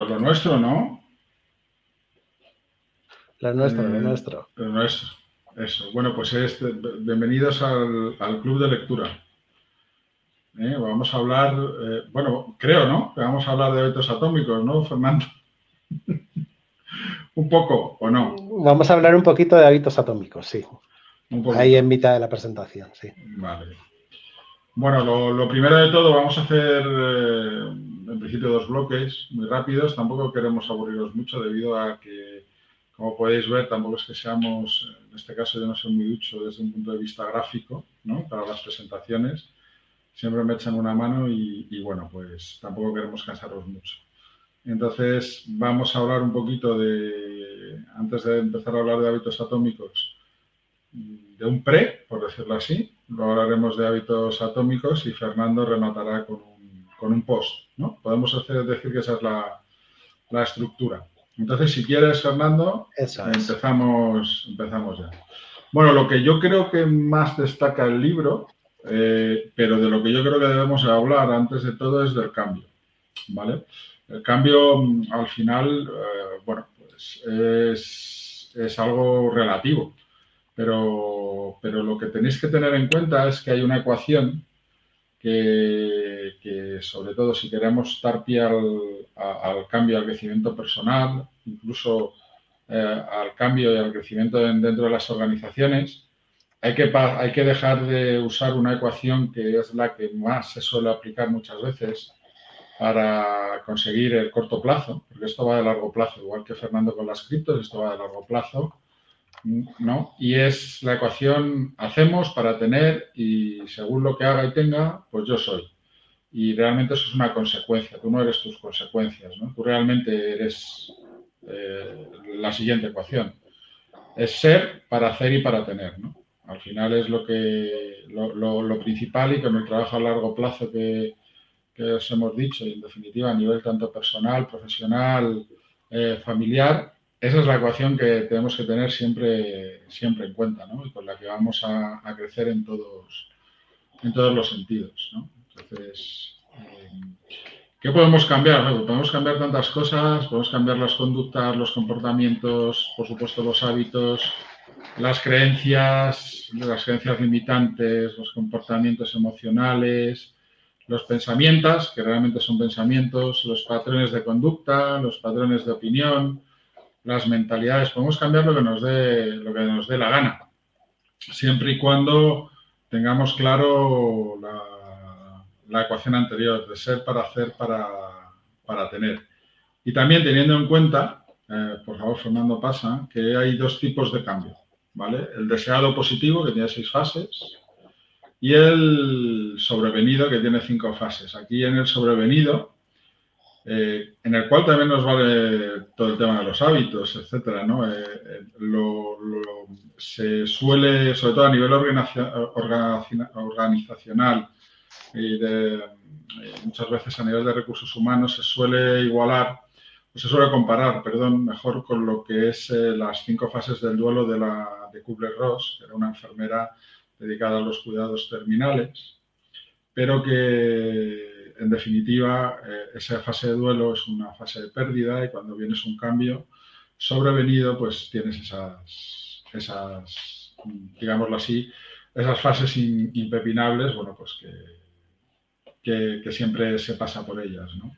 lo nuestro, ¿no? Lo nuestro. Lo nuestro. Eso. Bueno, pues bienvenidos al Club de Lectura. Vamos a hablar, bueno, creo, ¿no? Que vamos a hablar de hábitos atómicos, ¿no, Fernando? ¿Un poco o no? Vamos a hablar un poquito de hábitos atómicos, sí. Un poquito. Ahí en mitad de la presentación, sí. Vale. Bueno, lo primero de todo, vamos a hacer en principio 2 bloques muy rápidos. Tampoco queremos aburriros mucho debido a que, como podéis ver, tampoco es que seamos, en este caso yo no soy muy ducho desde un punto de vista gráfico, ¿no? Para las presentaciones. Siempre me echan una mano y bueno, pues tampoco queremos cansaros mucho. Entonces, vamos a hablar un poquito antes de empezar a hablar de hábitos atómicos, de un por decirlo así. Luego hablaremos de hábitos atómicos y Fernando rematará con un post, ¿no? Podemos decir que esa es la estructura. Entonces, si quieres, Fernando, empezamos ya. Bueno, lo que yo creo que más destaca el libro, pero de lo que yo creo que debemos hablar antes de todo es del cambio, ¿vale? El cambio, al final, bueno, pues es algo relativo, pero lo que tenéis que tener en cuenta es que hay una ecuación que sobre todo, si queremos dar pie al cambio, al crecimiento personal, incluso al cambio y al crecimiento dentro de las organizaciones, hay que dejar de usar una ecuación que es la que más se suele aplicar muchas veces para conseguir el corto plazo, porque esto va de largo plazo, igual que Fernando con las criptos, esto va de largo plazo, ¿no? Y es la ecuación hacemos para tener y según lo que haga y tenga, pues yo soy. Y realmente eso es una consecuencia, tú no eres tus consecuencias, ¿no? Tú realmente eres la siguiente ecuación. Es ser para hacer y para tener, ¿no? Al final es lo principal y con el trabajo a largo plazo que os hemos dicho y en definitiva a nivel tanto personal, profesional, familiar, esa es la ecuación que tenemos que tener siempre en cuenta, ¿no? Y con la que vamos a crecer en todos los sentidos, ¿no? Entonces, ¿qué podemos cambiar? Bueno, podemos cambiar tantas cosas, podemos cambiar las conductas, los comportamientos, por supuesto los hábitos, las creencias limitantes, los comportamientos emocionales, los pensamientos, que realmente son pensamientos, los patrones de conducta, los patrones de opinión, las mentalidades. Podemos cambiar lo que nos dé la gana, siempre y cuando tengamos claro la ecuación anterior de ser para hacer para tener. Y también teniendo en cuenta, por favor, Fernando, pasa, que hay 2 tipos de cambio, ¿vale? El deseado positivo, que tiene 6 fases, y el sobrevenido, que tiene 5 fases. Aquí en el sobrevenido, en el cual también nos vale todo el tema de los hábitos, etcétera, ¿no? Se suele, sobre todo a nivel organizacional y muchas veces a nivel de recursos humanos, se suele comparar, mejor con lo que es las 5 fases del duelo de Kubler-Ross, que era una enfermera dedicada a los cuidados terminales, pero que en definitiva esa fase de duelo es una fase de pérdida y cuando vienes un cambio sobrevenido, pues tienes esas digámoslo así, esas fases impepinables, bueno, pues que siempre se pasa por ellas, ¿no?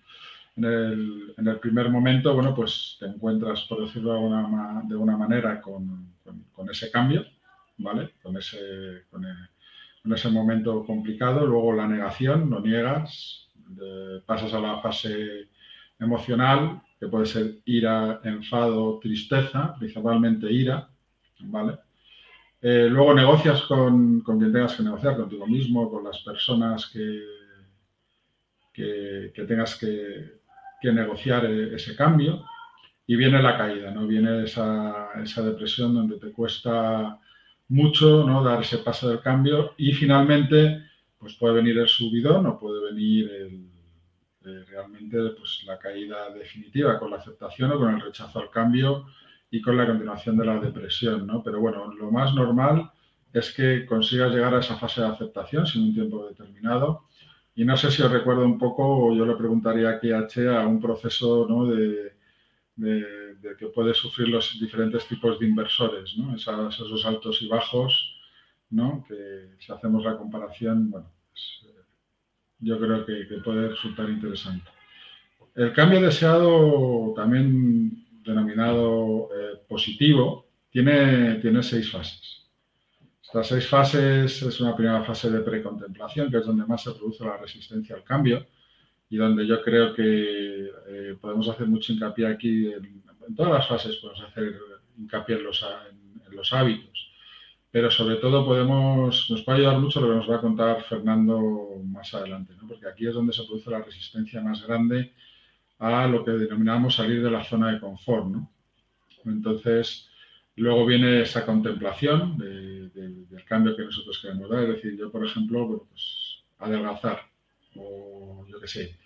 En el primer momento, bueno, pues te encuentras, por decirlo de una manera, con ese cambio, ¿vale? Con ese momento complicado. Luego la negación, lo niegas, pasas a la fase emocional, que puede ser ira, enfado, tristeza, principalmente ira, ¿vale? Luego negocias con quien tengas que negociar, contigo mismo, con las personas que tengas que negociar ese cambio, y viene la caída, ¿no? Viene esa depresión donde te cuesta mucho, ¿no?, dar ese paso del cambio y finalmente pues puede venir el subidón o puede venir realmente pues la caída definitiva con la aceptación o con el rechazo al cambio y con la continuación de la depresión, ¿no? Pero bueno, lo más normal es que consigas llegar a esa fase de aceptación sin un tiempo determinado Y no sé si os recuerdo un poco, yo le preguntaría aquí a Che, a un proceso, ¿no?, de que puede sufrir los diferentes tipos de inversores, ¿no? Esos altos y bajos, ¿no?, que si hacemos la comparación, bueno, pues, yo creo que puede resultar interesante. El cambio deseado, también denominado positivo, tiene 6 fases. Estas 6 fases es una primera fase de precontemplación, que es donde más se produce la resistencia al cambio y donde yo creo que podemos hacer mucho hincapié aquí. En todas las fases podemos hacer hincapié en los hábitos, pero sobre todo nos puede ayudar mucho lo que nos va a contar Fernando más adelante, ¿no? Porque aquí es donde se produce la resistencia más grande a lo que denominamos salir de la zona de confort, ¿no? Entonces, luego viene esa contemplación del cambio que nosotros queremos dar. Es decir, yo, por ejemplo, bueno, pues, adelgazar, o yo qué sé,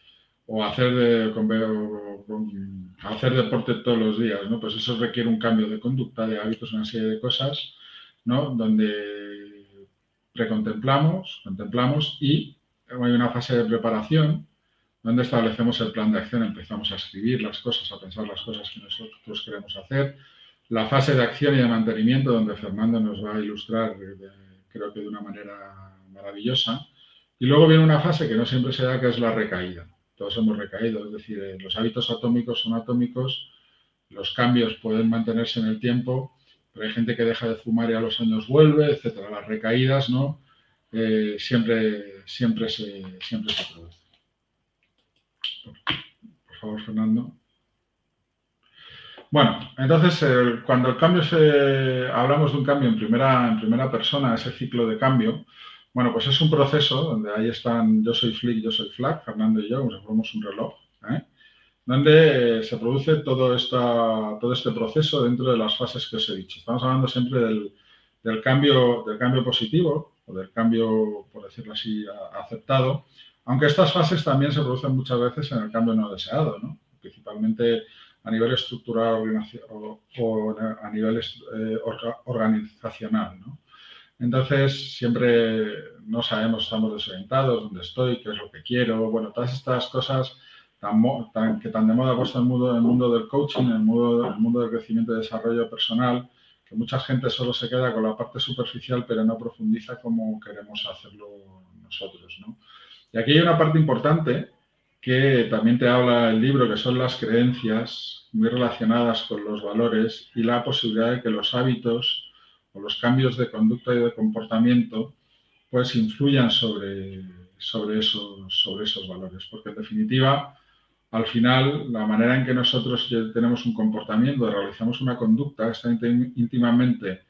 o hacer deporte todos los días, ¿no? Pues eso requiere un cambio de conducta, de hábitos, una serie de cosas, ¿no?, donde contemplamos y hay una fase de preparación donde establecemos el plan de acción, empezamos a escribir las cosas, a pensar las cosas que nosotros queremos hacer. La fase de acción y de mantenimiento, donde Fernando nos va a ilustrar, creo que de una manera maravillosa. Y luego viene una fase que no siempre se da, que es la recaída. Todos hemos recaído, es decir, los hábitos atómicos son atómicos, los cambios pueden mantenerse en el tiempo, pero hay gente que deja de fumar y a los años vuelve, etcétera. Las recaídas, ¿no?, siempre se producen. Por favor, Fernando. Bueno, entonces, cuando el cambio hablamos de un cambio en primera persona, ese ciclo de cambio, bueno, pues es un proceso donde ahí están yo soy Flick, yo soy Flack, Fernando y yo, como si fuéramos un reloj, donde se produce todo este proceso dentro de las fases que os he dicho. Estamos hablando siempre del cambio positivo, o del cambio, por decirlo así, aceptado, aunque estas fases también se producen muchas veces en el cambio no deseado, ¿no?, principalmente a nivel estructural o a nivel organizacional, ¿no? Entonces, siempre no sabemos, estamos desorientados, dónde estoy, qué es lo que quiero. Bueno, todas estas cosas que tan de moda ha puesto el mundo del coaching, el mundo del crecimiento y desarrollo personal, que mucha gente solo se queda con la parte superficial, pero no profundiza como queremos hacerlo nosotros, ¿no? Y aquí hay una parte importante que también te habla el libro, que son las creencias muy relacionadas con los valores y la posibilidad de que los hábitos o los cambios de conducta y de comportamiento pues influyan sobre esos valores. Porque en definitiva, al final, la manera en que nosotros tenemos un comportamiento, realizamos una conducta, está íntimamente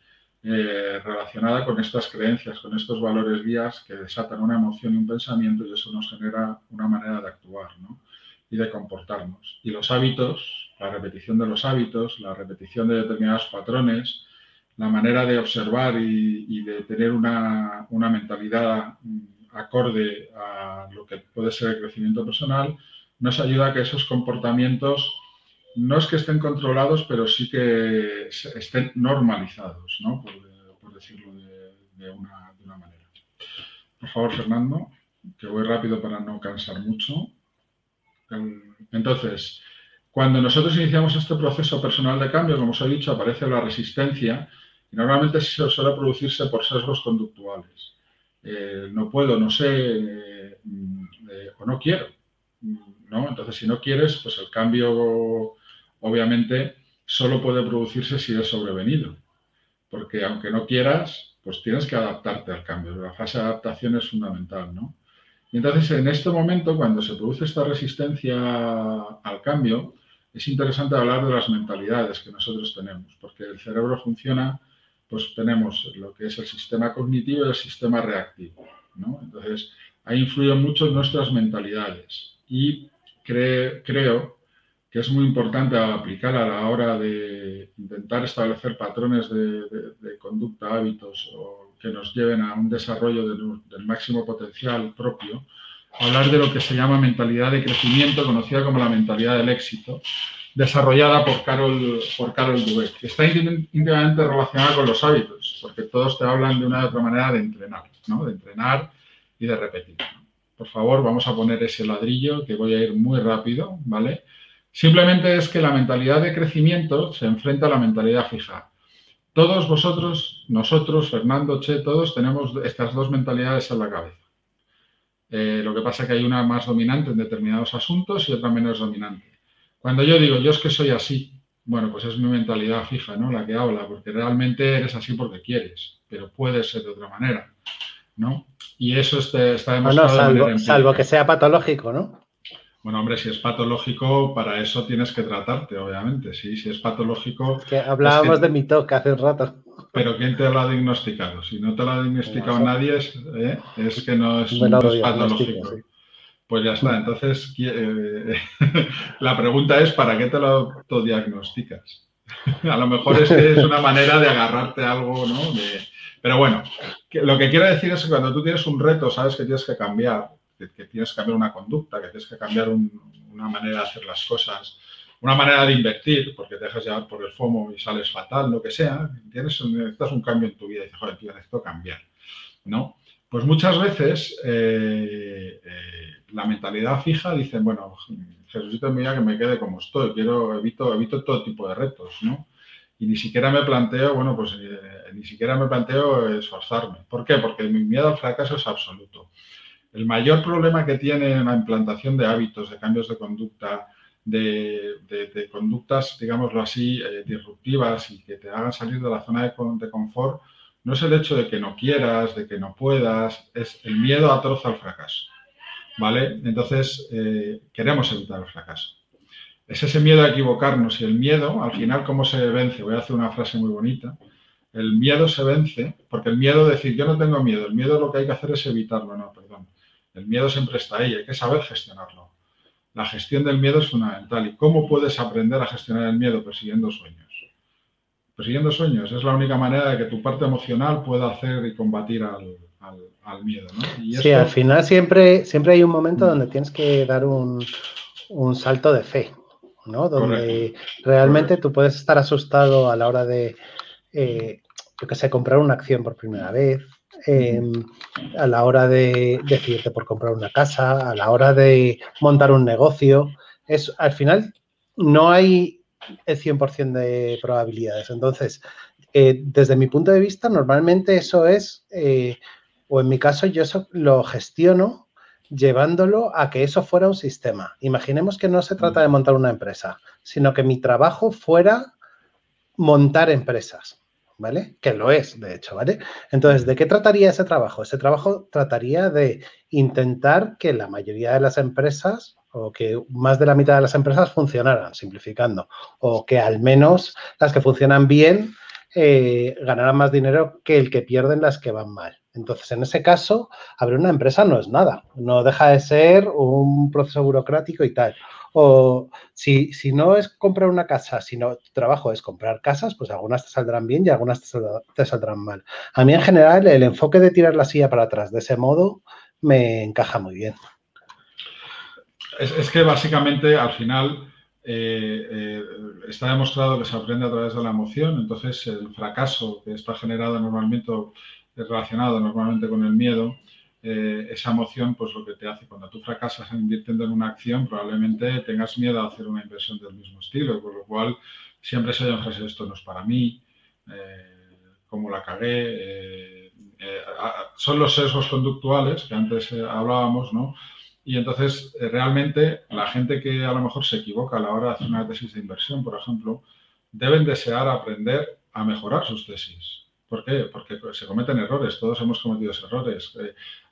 relacionada con estas creencias, con estos valores guías que desatan una emoción y un pensamiento, y eso nos genera una manera de actuar, ¿no?, y de comportarnos. Y los hábitos, la repetición de los hábitos, la repetición de determinados patrones, la manera de observar y de tener una mentalidad acorde a lo que puede ser el crecimiento personal, nos ayuda a que esos comportamientos no es que estén controlados, pero sí que estén normalizados, ¿no?, por decirlo de una manera. Por favor, Fernando, que voy rápido para no cansar mucho. Entonces, cuando nosotros iniciamos este proceso personal de cambio, como os he dicho, aparece la resistencia y normalmente suele producirse por sesgos conductuales. No puedo, no sé o no quiero, ¿no? Entonces, si no quieres, pues el cambio obviamente solo puede producirse si es sobrevenido, porque aunque no quieras, pues tienes que adaptarte al cambio. La fase de adaptación es fundamental, ¿no? Y entonces, en este momento, cuando se produce esta resistencia al cambio, es interesante hablar de las mentalidades que nosotros tenemos, porque el cerebro funciona, pues tenemos lo que es el sistema cognitivo y el sistema reactivo, ¿no? Entonces, ahí influyen mucho nuestras mentalidades y creo que es muy importante aplicar a la hora de intentar establecer patrones de conducta, hábitos o que nos lleven a un desarrollo del máximo potencial propio, hablar de lo que se llama mentalidad de crecimiento, conocida como la mentalidad del éxito, desarrollada por Carol Dweck, que está íntimamente relacionada con los hábitos, porque todos te hablan de una u otra manera de entrenar, ¿no?, de entrenar y de repetir, ¿no? por favor, vamos a poner ese ladrillo que voy a ir muy rápido, ¿vale? Simplemente es que la mentalidad de crecimiento se enfrenta a la mentalidad fija. Todos vosotros, nosotros, Fernando, Che, todos tenemos estas dos mentalidades en la cabeza. Lo que pasa es que hay una más dominante en determinados asuntos y otra menos dominante. Cuando yo digo, yo es que soy así, bueno, pues es mi mentalidad fija, ¿no? La que habla, porque realmente eres así porque quieres, pero puedes ser de otra manera, ¿no? Y eso está demostrado de manera empírica. Salvo que sea patológico, ¿no? Bueno, hombre, si es patológico, para eso tienes que tratarte, obviamente. Sí, si es patológico... Es que hablábamos de mi TOC hace un rato. Pero ¿quién te lo ha diagnosticado? Si no te lo ha diagnosticado nadie, es que no es patológico. Sí. Pues ya está. Entonces, la pregunta es, ¿para qué te lo autodiagnosticas? A lo mejor es que es una manera de agarrarte a algo, ¿no? Pero bueno, lo que quiero decir es que cuando tú tienes un reto, sabes que tienes que cambiar, que tienes que cambiar una conducta, que tienes que cambiar una manera de hacer las cosas, una manera de invertir, porque te dejas llevar por el FOMO y sales fatal, lo que sea, necesitas un cambio en tu vida y dices, joder, tío, necesito cambiar, ¿no? Pues muchas veces la mentalidad fija dice, bueno, Jesucito en mi vida que me quede como estoy, evito todo tipo de retos, ¿no? Y ni siquiera me planteo, bueno, pues ni siquiera me planteo esforzarme. ¿Por qué? Porque mi miedo al fracaso es absoluto. El mayor problema que tiene la implantación de hábitos, de cambios de conducta, de conductas, digámoslo así, disruptivas y que te hagan salir de la zona de confort, no es el hecho de que no quieras, de que no puedas, es el miedo atroz al fracaso, ¿vale? Entonces, queremos evitar el fracaso. Es ese miedo a equivocarnos y el miedo, al final, ¿cómo se vence? Voy a hacer una frase muy bonita. El miedo se vence, porque el miedo, decir, yo no tengo miedo, el miedo lo que hay que hacer es evitarlo, no, perdón. El miedo siempre está ahí, hay que saber gestionarlo. La gestión del miedo es fundamental. ¿Y cómo puedes aprender a gestionar el miedo? Persiguiendo sueños. Persiguiendo sueños es la única manera de que tu parte emocional pueda hacer y combatir al miedo, ¿no? Y sí, esto... al final siempre hay un momento donde tienes que dar un salto de fe, ¿no? Donde realmente tú puedes estar asustado a la hora de, yo qué sé, comprar una acción por primera vez, a la hora de decidirte por comprar una casa, a la hora de montar un negocio. Al final no hay el 100% de probabilidades. Entonces, desde mi punto de vista, normalmente eso es, o en mi caso, yo eso lo gestiono llevándolo a que eso fuera un sistema. Imaginemos que no se trata de montar una empresa, sino que mi trabajo fuera montar empresas. ¿Vale? Que lo es, de hecho, ¿vale? Entonces, ¿de qué trataría ese trabajo? Ese trabajo trataría de intentar que la mayoría de las empresas o que más de la mitad de las empresas funcionaran, simplificando, o que al menos las que funcionan bien ganaran más dinero que el que pierden las que van mal. Entonces, en ese caso, abrir una empresa no es nada, no deja de ser un proceso burocrático y tal. O si no es comprar una casa, sino tu trabajo es comprar casas, pues algunas te saldrán bien y algunas te saldrán mal. A mí, en general, el enfoque de tirar la silla para atrás de ese modo me encaja muy bien. Es que básicamente, al final, está demostrado que se aprende a través de la emoción. Entonces, el fracaso que está generado normalmente, relacionado normalmente con el miedo, esa emoción, pues lo que te hace cuando tú fracasas invirtiendo en una acción, probablemente tengas miedo a hacer una inversión del mismo estilo, con lo cual siempre se oyen frases, esto no es para mí, cómo la cagué, son los sesgos conductuales que antes hablábamos, ¿no? Y entonces, realmente, la gente que a lo mejor se equivoca a la hora de hacer una tesis de inversión, por ejemplo, deben desear aprender a mejorar sus tesis. ¿Por qué? Porque se cometen errores, todos hemos cometido errores.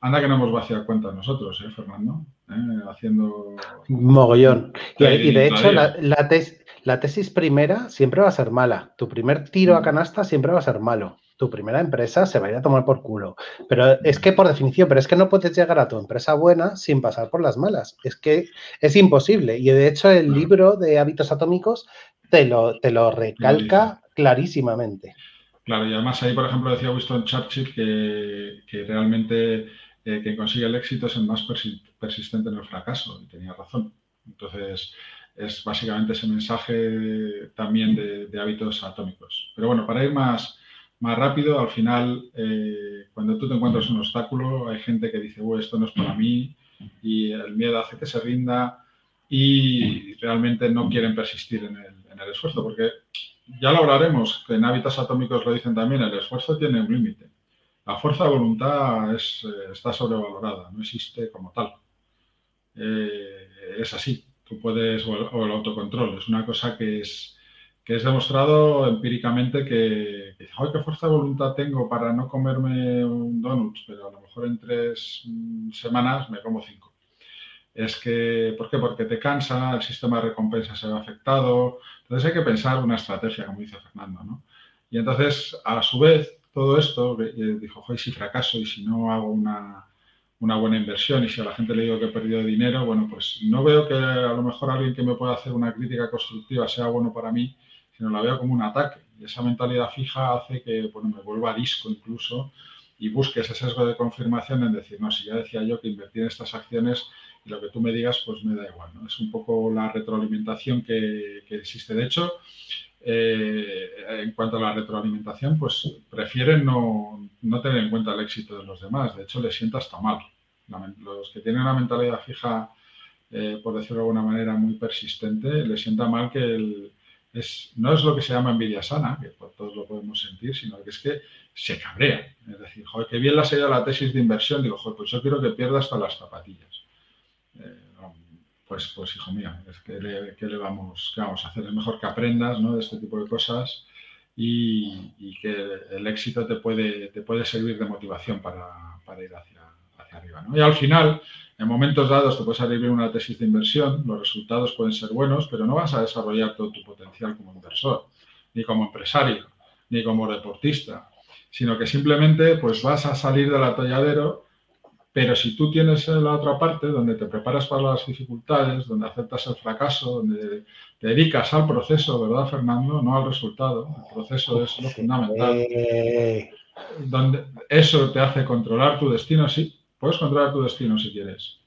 Anda que no hemos vaciado cuentas nosotros, Fernando, haciendo... Mogollón. Y de hecho, la tesis primera siempre va a ser mala. Tu primer tiro a canasta siempre va a ser malo. Tu primera empresa se va a ir a tomar por culo. Pero es que, por definición, pero es que no puedes llegar a tu empresa buena sin pasar por las malas. Es que es imposible. Y de hecho, el libro de Hábitos Atómicos te lo recalca clarísimamente. Claro, y además ahí, por ejemplo, decía Winston Churchill que realmente quien consigue el éxito es el más persistente en el fracaso, y tenía razón. Entonces, es básicamente ese mensaje también de hábitos atómicos. Pero bueno, para ir más rápido, al final, cuando tú te encuentras un obstáculo, hay gente que dice, esto no es para mí, y el miedo hace que se rinda y realmente no quieren persistir en el esfuerzo, porque ya lo hablaremos, que en Hábitos Atómicos lo dicen también, el esfuerzo tiene un límite. La fuerza de voluntad está sobrevalorada, no existe como tal. Es así, tú puedes, o el autocontrol, es una cosa que es demostrado empíricamente que ¡ay, qué fuerza de voluntad tengo para no comerme un donut! Pero a lo mejor en 3 semanas me como 5. ¿Por qué? Porque te cansa, el sistema de recompensa se ve afectado. Entonces hay que pensar una estrategia, como dice Fernando, ¿no? Y entonces, a su vez, todo esto, dijo, joder, si fracaso y si no hago una buena inversión y si a la gente le digo que he perdido dinero, bueno, pues no veo que a lo mejor alguien que me pueda hacer una crítica constructiva sea bueno para mí, sino la veo como un ataque. Y esa mentalidad fija hace que, bueno, me vuelva arisco incluso y busque ese sesgo de confirmación en decir, no, si ya decía yo que invertir en estas acciones y lo que tú me digas, pues me da igual, ¿no? Es un poco la retroalimentación que existe. De hecho, en cuanto a la retroalimentación, pues prefieren no tener en cuenta el éxito de los demás. De hecho, les sienta hasta mal. Los que tienen una mentalidad fija, por decirlo de alguna manera, muy persistente, les sienta mal que no es lo que se llama envidia sana, que todos lo podemos sentir, sino que es que se cabrea. Es decir, joder, qué bien le ha salido la tesis de inversión. Digo, joder, pues yo quiero que pierda hasta las zapatillas. Pues hijo mío, es que ¿qué vamos a hacer? Es mejor que aprendas, ¿no?, de este tipo de cosas y que el éxito te puede servir de motivación para ir hacia arriba, ¿no? Y al final, en momentos dados te puede salir bien una tesis de inversión, los resultados pueden ser buenos, pero no vas a desarrollar todo tu potencial como inversor, ni como empresario, ni como deportista, sino que simplemente pues vas a salir del atolladero. Pero si tú tienes la otra parte, donde te preparas para las dificultades, donde aceptas el fracaso, donde te dedicas al proceso, ¿verdad, Fernando? No al resultado. El proceso es lo fundamental. Donde eso te hace controlar tu destino, sí. Puedes controlar tu destino si quieres.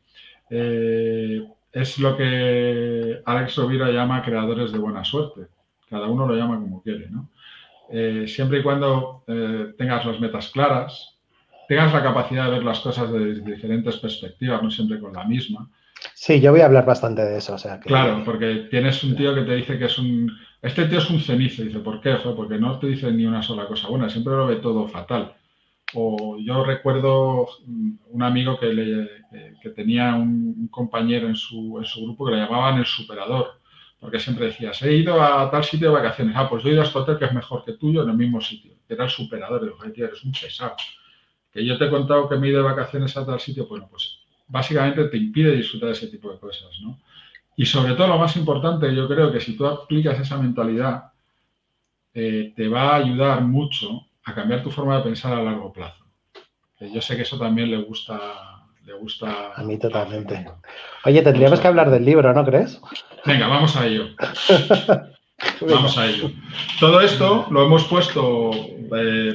Es lo que Alex Rovira llama creadores de buena suerte. Cada uno lo llama como quiere, ¿no? Siempre y cuando tengas las metas claras, tengas la capacidad de ver las cosas desde diferentes perspectivas, no siempre con la misma. Sí, yo voy a hablar bastante de eso. O sea que... Claro, porque tienes un tío que te dice que este tío es un cenizo. Dice, ¿por qué? Porque no te dice ni una sola cosa buena, siempre lo ve todo fatal. O yo recuerdo un amigo que tenía un compañero en su grupo que le llamaban el superador, porque siempre decías, he ido a tal sitio de vacaciones. Pues yo he ido a este hotel que es mejor que tuyo en el mismo sitio. Era el superador. Y digo, tío, eres un pesado. Que yo te he contado que me he ido de vacaciones a tal sitio, bueno, pues básicamente te impide disfrutar de ese tipo de cosas, ¿no? Y sobre todo, lo más importante, yo creo que si tú aplicas esa mentalidad, te va a ayudar mucho a cambiar tu forma de pensar a largo plazo. Yo sé que eso también le gusta a mí totalmente. Oye, tendríamos que hablar del libro, ¿no crees? Venga, vamos a ello. Vamos a ello. Todo esto lo hemos puesto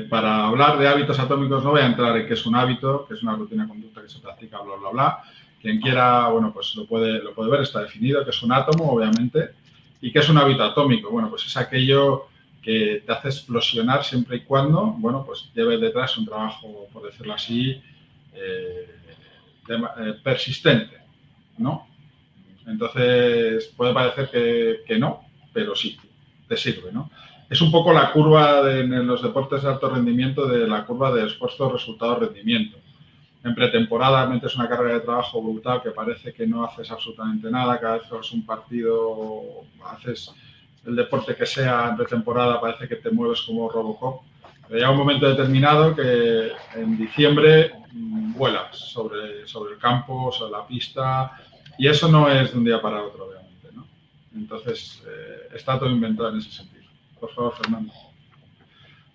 para hablar de hábitos atómicos. No voy a entrar en qué es un hábito, que es una rutina de conducta que se practica, bla, bla, bla. Quien quiera, bueno, pues lo puede ver, está definido, que es un átomo, obviamente, y que es un hábito atómico. Bueno, pues es aquello que te hace explosionar siempre y cuando, bueno, pues lleve detrás un trabajo, por decirlo así, persistente, ¿no? Entonces, puede parecer que no, pero sí, te sirve, ¿no? Es un poco la curva en los deportes de alto rendimiento, de la curva de esfuerzo, resultado, rendimiento. En pretemporada metes una carga de trabajo brutal que parece que no haces absolutamente nada, cada vez que haces un partido, haces el deporte que sea en pretemporada, parece que te mueves como Robocop. Pero llega un momento determinado que en diciembre vuelas sobre el campo, sobre la pista, y eso no es de un día para otro, obviamente, ¿no? Entonces, está todo inventado en ese sentido. Por favor, Fernando.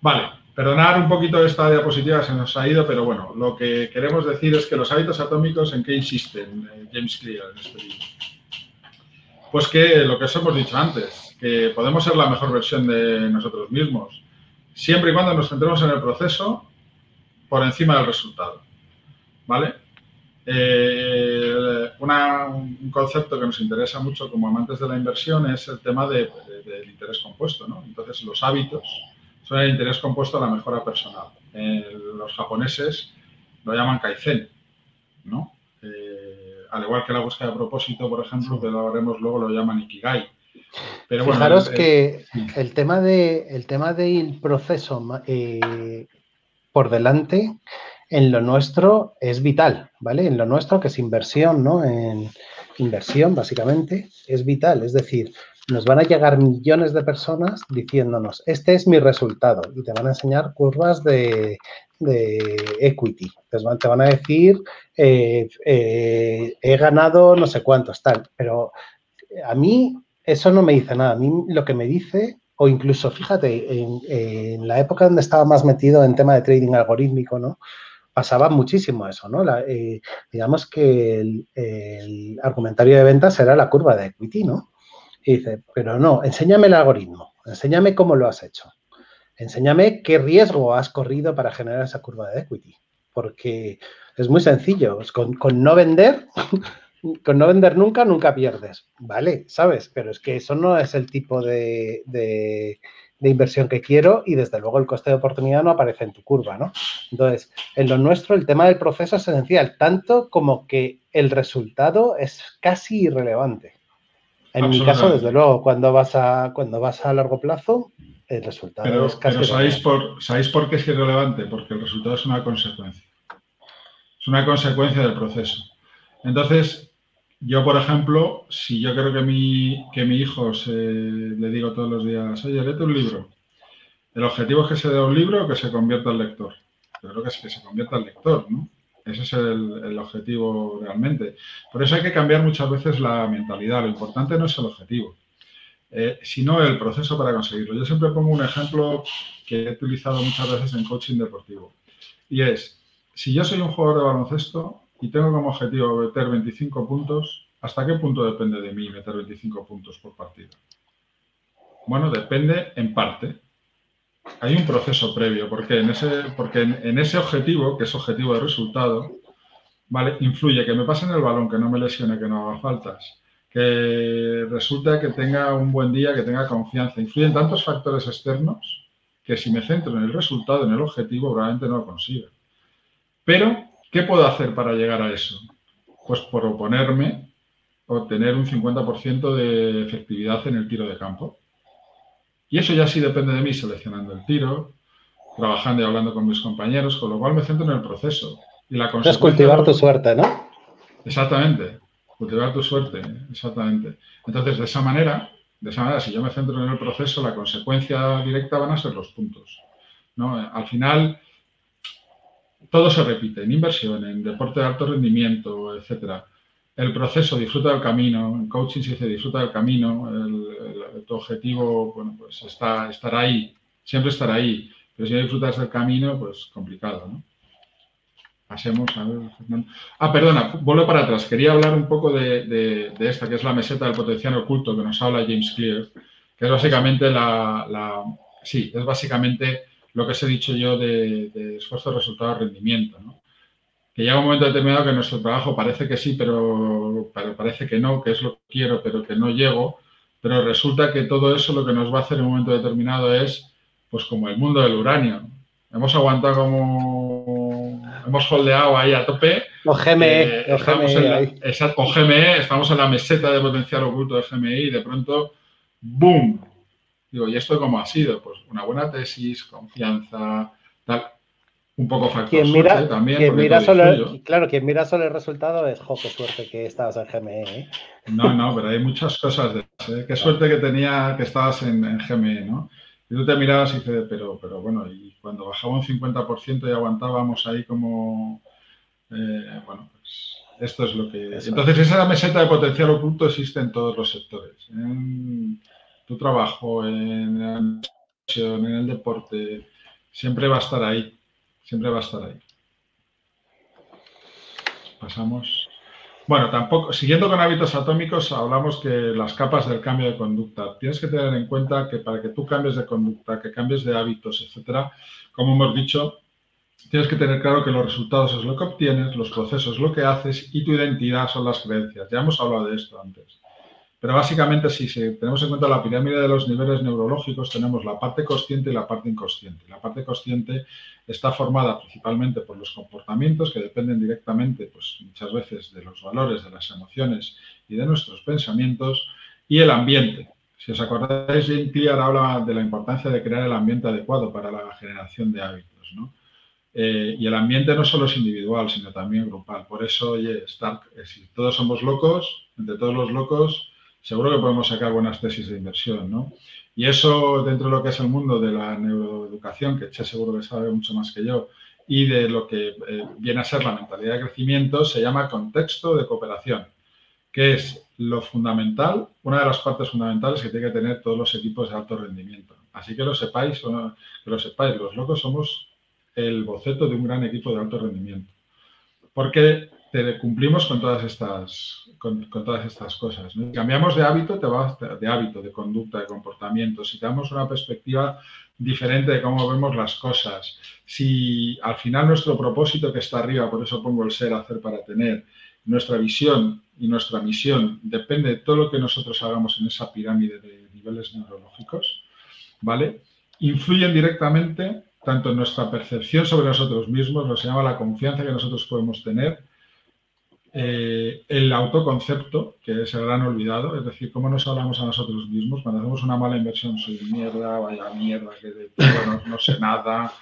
Vale, perdonad un poquito esta diapositiva, se nos ha ido, pero bueno, lo que queremos decir es que los hábitos atómicos, ¿en qué insisten James Clear en este libro? Pues que lo que os hemos dicho antes, que podemos ser la mejor versión de nosotros mismos, siempre y cuando nos centremos en el proceso por encima del resultado, ¿vale? Un concepto que nos interesa mucho como amantes de la inversión es el tema del interés compuesto, ¿no? Entonces, los hábitos son el interés compuesto a la mejora personal. Los japoneses lo llaman kaizen, ¿no? al igual que la búsqueda de propósito, por ejemplo, que lo haremos luego, lo llaman Ikigai. Pero fijaros que el tema del proceso por delante, en lo nuestro es vital, ¿vale? En lo nuestro, que es inversión, ¿no? En inversión, básicamente, es vital. Es decir, nos van a llegar millones de personas diciéndonos, este es mi resultado, y te van a enseñar curvas de equity. Te van a decir, he ganado no sé cuántos, tal. Pero a mí eso no me dice nada. A mí lo que me dice, o incluso, fíjate, en la época donde estaba más metido en tema de trading algorítmico, ¿no? Pasaba muchísimo eso, ¿no? Digamos que el argumentario de ventas era la curva de equity, ¿no? Y dice, pero no, enséñame el algoritmo, enséñame cómo lo has hecho, enséñame qué riesgo has corrido para generar esa curva de equity, porque es muy sencillo, con no vender... Con no vender nunca pierdes, ¿vale? ¿Sabes? Pero es que eso no es el tipo de inversión que quiero y desde luego el coste de oportunidad no aparece en tu curva, ¿no? Entonces, en lo nuestro el tema del proceso es esencial, tanto como que el resultado es casi irrelevante. En mi caso, desde luego, cuando vas a largo plazo, el resultado es casi irrelevante. Pero ¿sabéis por qué es irrelevante? Porque el resultado es una consecuencia. Es una consecuencia del proceso. Entonces, yo, por ejemplo, si yo creo que mi hijo le digo todos los días, oye, léete un libro. El objetivo es que se dé un libro o que se convierta en lector. Yo creo que es que se convierta en lector, ¿no? Ese es el objetivo realmente. Por eso hay que cambiar muchas veces la mentalidad. Lo importante no es el objetivo, sino el proceso para conseguirlo. Yo siempre pongo un ejemplo que he utilizado muchas veces en coaching deportivo. Y es, si yo soy un jugador de baloncesto y tengo como objetivo meter 25 puntos, ¿hasta qué punto depende de mí meter 25 puntos por partido? Bueno, depende en parte. Hay un proceso previo, porque en ese objetivo, que es objetivo de resultado, ¿vale? Influye que me pasen el balón, que no me lesione, que no haga faltas, que resulta que tenga un buen día, que tenga confianza. Influyen tantos factores externos que si me centro en el resultado, en el objetivo, probablemente no lo consiga. Pero, ¿qué puedo hacer para llegar a eso? Pues proponerme obtener un 50% de efectividad en el tiro de campo. Y eso ya sí depende de mí, seleccionando el tiro, trabajando y hablando con mis compañeros, con lo cual me centro en el proceso. Y la consecuencia... Es cultivar tu suerte, ¿no? Exactamente, cultivar tu suerte, exactamente. Entonces, de esa manera, si yo me centro en el proceso, la consecuencia directa van a ser los puntos, ¿no? Al final, todo se repite, en inversión, en deporte de alto rendimiento, etcétera. El proceso, disfruta del camino. En coaching se dice disfruta del camino. Tu objetivo, bueno, pues estar ahí, siempre estar ahí. Pero si no disfrutas del camino, pues complicado, ¿no? Pasemos a ver, Fernando. Perdona, vuelvo para atrás. Quería hablar un poco de esta, que es la meseta del potencial oculto, que nos habla James Clear, que es básicamente es básicamente lo que os he dicho yo de esfuerzo, resultado, rendimiento, ¿no? Que llega un momento determinado que nuestro trabajo parece que sí, pero parece que no, que es lo que quiero, pero que no llego. Pero resulta que todo eso lo que nos va a hacer en un momento determinado es, pues como el mundo del uranio. Hemos aguantado hemos holdeado ahí a tope. O GME. O GME, estamos en la meseta de potencial oculto de GME y de pronto, ¡boom! Digo, ¿y esto cómo ha sido? Pues una buena tesis, confianza, tal. Un poco factor suerte también. Quien mira solo el resultado es, qué suerte que estabas en GME, ¿eh? No, pero hay muchas cosas de eso, ¿eh? Qué suerte que estabas en GME, ¿no? Y tú te mirabas y dices, pero bueno, y cuando bajaba un 50% y aguantábamos ahí como, bueno, pues esto es lo que... Entonces, esa meseta de potencial oculto existe en todos los sectores. En tu trabajo, en la inversión, en el deporte, siempre va a estar ahí. Siempre va a estar ahí. Pasamos. Bueno, siguiendo con hábitos atómicos, hablamos que las capas del cambio de conducta. Tienes que tener en cuenta que para que tú cambies de conducta, que cambies de hábitos, etcétera, como hemos dicho, tienes que tener claro que los resultados es lo que obtienes, los procesos es lo que haces y tu identidad son las creencias. Ya hemos hablado de esto antes. Pero básicamente, si tenemos en cuenta la pirámide de los niveles neurológicos, tenemos la parte consciente y la parte inconsciente. La parte consciente está formada principalmente por los comportamientos que dependen directamente, pues muchas veces, de los valores, de las emociones y de nuestros pensamientos, y el ambiente. Si os acordáis, Jane Clear habla de la importancia de crear el ambiente adecuado para la generación de hábitos, ¿no? Y el ambiente no solo es individual, sino también grupal. Por eso, oye, si todos somos locos, entre todos los locos, seguro que podemos sacar buenas tesis de inversión, ¿no? Y eso, dentro de lo que es el mundo de la neuroeducación, que Che seguro que sabe mucho más que yo, y de lo que viene a ser la mentalidad de crecimiento, se llama contexto de cooperación, que es lo fundamental, una de las partes fundamentales que tienen que tener todos los equipos de alto rendimiento. Así que lo sepáis, los locos somos el boceto de un gran equipo de alto rendimiento. Porque cumplimos con todas estas cosas, ¿no? Si cambiamos de hábito, te vas de hábito, de conducta, de comportamiento. Si te damos una perspectiva diferente de cómo vemos las cosas. Si al final nuestro propósito que está arriba, por eso pongo el ser, hacer para tener, nuestra visión y nuestra misión depende de todo lo que nosotros hagamos en esa pirámide de niveles neurológicos, ¿vale? Influyen directamente tanto en nuestra percepción sobre nosotros mismos, lo que se llama la confianza que nosotros podemos tener, el autoconcepto, que es el gran olvidado, es decir, cómo nos hablamos a nosotros mismos. Cuando hacemos una mala inversión, soy mierda, vaya mierda, que de todo no sé nada.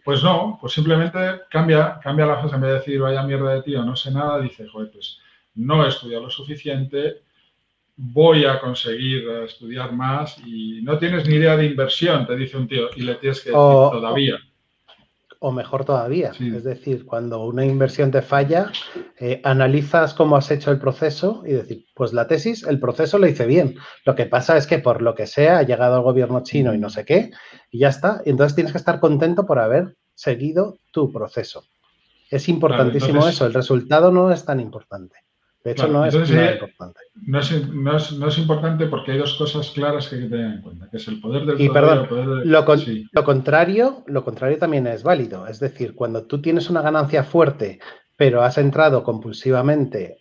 Pues no, pues simplemente cambia la frase. En vez de decir vaya mierda de tío, no sé nada, dice, joder, pues no he estudiado lo suficiente, voy a conseguir estudiar más y no tienes ni idea de inversión, te dice un tío, y le tienes que decir todavía. O mejor todavía, sí. Es decir, cuando una inversión te falla, analizas cómo has hecho el proceso y decir, pues la tesis, el proceso lo hice bien. Lo que pasa es que por lo que sea ha llegado el gobierno chino y no sé qué, y ya está. Y entonces tienes que estar contento por haber seguido tu proceso. Es importantísimo, claro, entonces, eso, el resultado no es tan importante. De hecho, claro, no es nada importante. No es importante porque hay dos cosas claras que hay que tener en cuenta, que es el poder del y todavía, perdón, el poder del... lo contrario también es válido. Es decir, cuando tú tienes una ganancia fuerte, pero has entrado compulsivamente,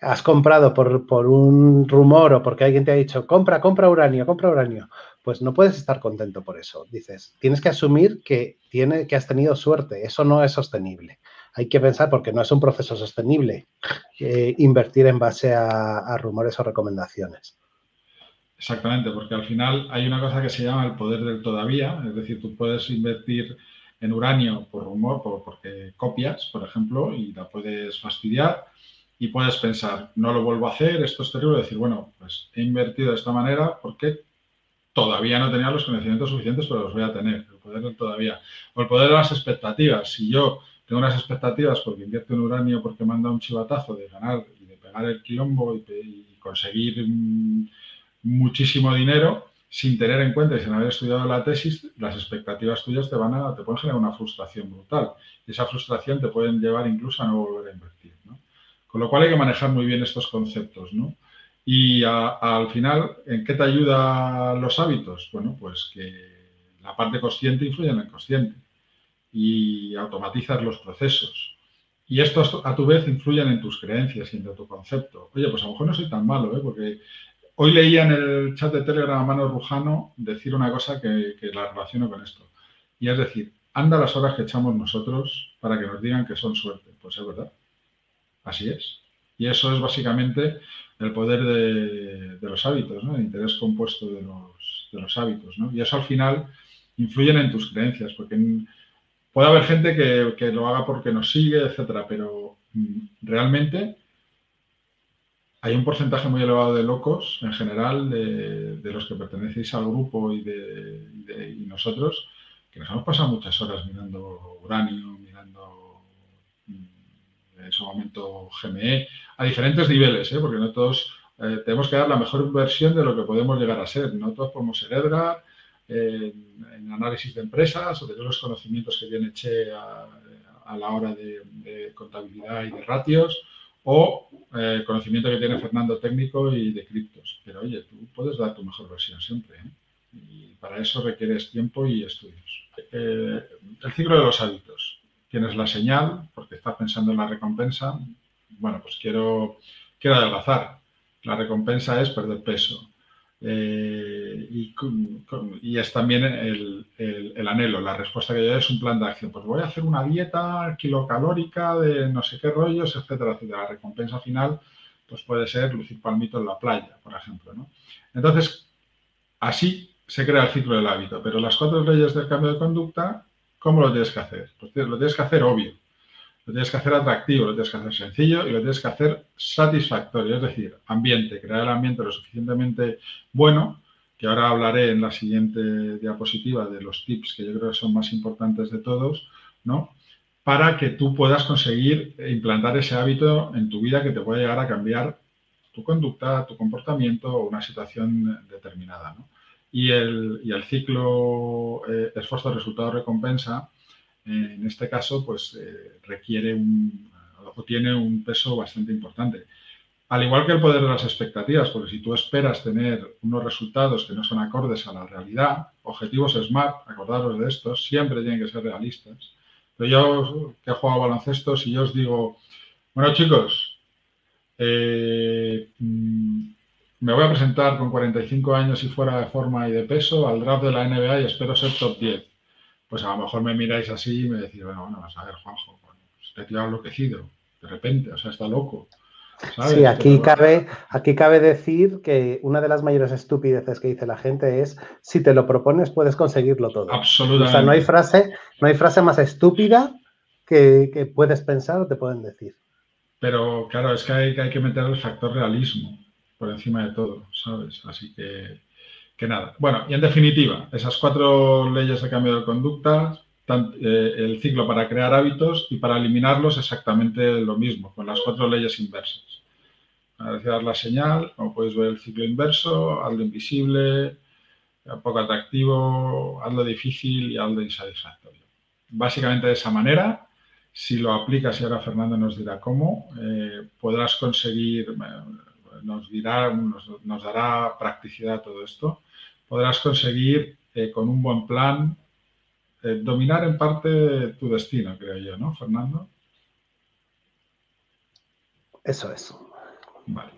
has comprado por un rumor o porque alguien te ha dicho, compra uranio, pues no puedes estar contento por eso. Dices, tienes que asumir que has tenido suerte. Eso no es sostenible. Hay que pensar, porque no es un proceso sostenible, invertir en base a rumores o recomendaciones. Exactamente, porque al final hay una cosa que se llama el poder del todavía, es decir, tú puedes invertir en uranio por rumor, porque copias, por ejemplo, y la puedes fastidiar y puedes pensar, no lo vuelvo a hacer, esto es terrible, decir, bueno, pues he invertido de esta manera porque todavía no tenía los conocimientos suficientes, pero los voy a tener, el poder del todavía. O el poder de las expectativas. Si yo tengo unas expectativas porque invierto en uranio, porque manda un chivatazo de ganar y de pegar el quilombo y conseguir muchísimo dinero, sin tener en cuenta y sin haber estudiado la tesis, las expectativas tuyas te pueden generar una frustración brutal. Y esa frustración te pueden llevar incluso a no volver a invertir, ¿no? Con lo cual hay que manejar muy bien estos conceptos, ¿no? Y al final, ¿en qué te ayudan los hábitos? Bueno, pues que la parte consciente influye en el inconsciente y automatizas los procesos. Y estos, a tu vez, influyen en tus creencias y en tu concepto. Oye, pues a lo mejor no soy tan malo, ¿eh? Porque hoy leía en el chat de Telegram a Mano Rujano decir una cosa que la relaciono con esto. Y es decir, anda las horas que echamos nosotros para que nos digan que son suerte. Pues es verdad. Así es. Y eso es básicamente el poder de los hábitos, ¿no? El interés compuesto de los hábitos, ¿no? Y eso al final influyen en tus creencias, porque puede haber gente que lo haga porque nos sigue, etcétera, pero realmente hay un porcentaje muy elevado de locos, en general, de los que pertenecéis al grupo y nosotros, que nos hemos pasado muchas horas mirando uranio, mirando en su momento GME, a diferentes niveles, porque no todos tenemos que dar la mejor versión de lo que podemos llegar a ser. No todos podemos ser Edgar en análisis de empresas o tener los conocimientos que tiene Che a la hora de contabilidad y de ratios, o conocimiento que tiene Fernando técnico y de criptos. Pero oye, tú puedes dar tu mejor versión siempre, ¿eh? Y para eso requieres tiempo y estudios. El ciclo de los hábitos. Tienes la señal, porque estás pensando en la recompensa. Bueno, pues quiero adelgazar. La recompensa es perder peso. Y es también el anhelo, la respuesta que yo doy es un plan de acción. Pues voy a hacer una dieta kilocalórica de no sé qué rollos, etcétera, etcétera. La recompensa final pues puede ser lucir palmito en la playa, por ejemplo, ¿no? Entonces, así se crea el ciclo del hábito. Pero las 4 leyes del cambio de conducta, ¿cómo lo tienes que hacer? Pues lo tienes que hacer obvio. Lo tienes que hacer atractivo, lo tienes que hacer sencillo y lo tienes que hacer satisfactorio, es decir, ambiente, crear el ambiente lo suficientemente bueno, que ahora hablaré en la siguiente diapositiva de los tips que yo creo que son más importantes de todos, ¿no? Para que tú puedas conseguir implantar ese hábito en tu vida que te puede llegar a cambiar tu conducta, tu comportamiento o una situación determinada, ¿no? Y el ciclo esfuerzo, resultado, recompensa, en este caso, pues requiere o tiene un peso bastante importante. Al igual que el poder de las expectativas, porque si tú esperas tener unos resultados que no son acordes a la realidad, objetivos SMART, acordaros de estos, siempre tienen que ser realistas. Pero yo, que he jugado baloncesto, si yo os digo, bueno, chicos, me voy a presentar con 45 años y fuera de forma y de peso al draft de la NBA y espero ser top 10. Pues a lo mejor me miráis así y me decís, bueno, vas a ver, Juanjo, este tío ha enloquecido, de repente, o sea, está loco, ¿sabes? Sí, aquí cabe decir que una de las mayores estupideces que dice la gente es, si te lo propones puedes conseguirlo todo. Absolutamente. O sea, no hay frase más estúpida que puedes pensar o te pueden decir. Pero claro, es que hay que meter el factor realismo por encima de todo, ¿sabes? Así que nada. Bueno, y en definitiva, esas 4 leyes de cambio de conducta, el ciclo para crear hábitos y para eliminarlos exactamente lo mismo, con las 4 leyes inversas. Dar la señal, como podéis ver, el ciclo inverso, hazlo invisible, poco atractivo, hazlo difícil y hazlo insatisfactorio. Básicamente de esa manera, si lo aplicas, y ahora Fernando nos dirá cómo, podrás conseguir, nos dará practicidad todo esto, podrás conseguir con un buen plan dominar en parte tu destino, creo yo, ¿no, Fernando? Eso es. Vale.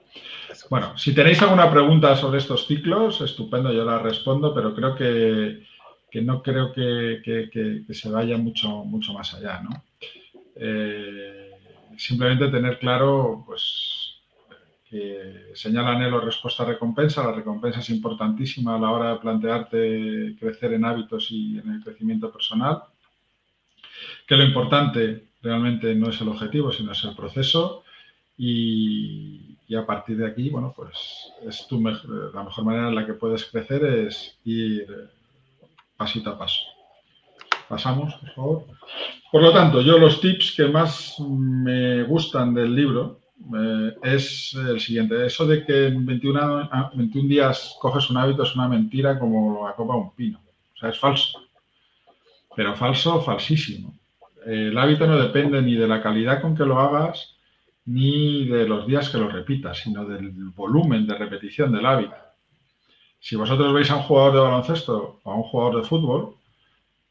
Bueno, si tenéis alguna pregunta sobre estos ciclos, estupendo, yo la respondo, pero creo que no creo que se vaya mucho más allá, ¿no? Simplemente tener claro, pues, que señala anhelo, respuesta, recompensa. La recompensa es importantísima a la hora de plantearte crecer en hábitos y en el crecimiento personal. Que lo importante realmente no es el objetivo, sino es el proceso. Y a partir de aquí, bueno, pues es la mejor manera en la que puedes crecer es ir pasito a paso. Pasamos, por favor. Por lo tanto, yo los tips que más me gustan del libro es el siguiente. Eso de que en 21 días coges un hábito es una mentira como la copa de un pino. O sea, es falso. Pero falso, falsísimo. El hábito no depende ni de la calidad con que lo hagas, ni de los días que lo repitas, sino del volumen de repetición del hábito. Si vosotros veis a un jugador de baloncesto o a un jugador de fútbol,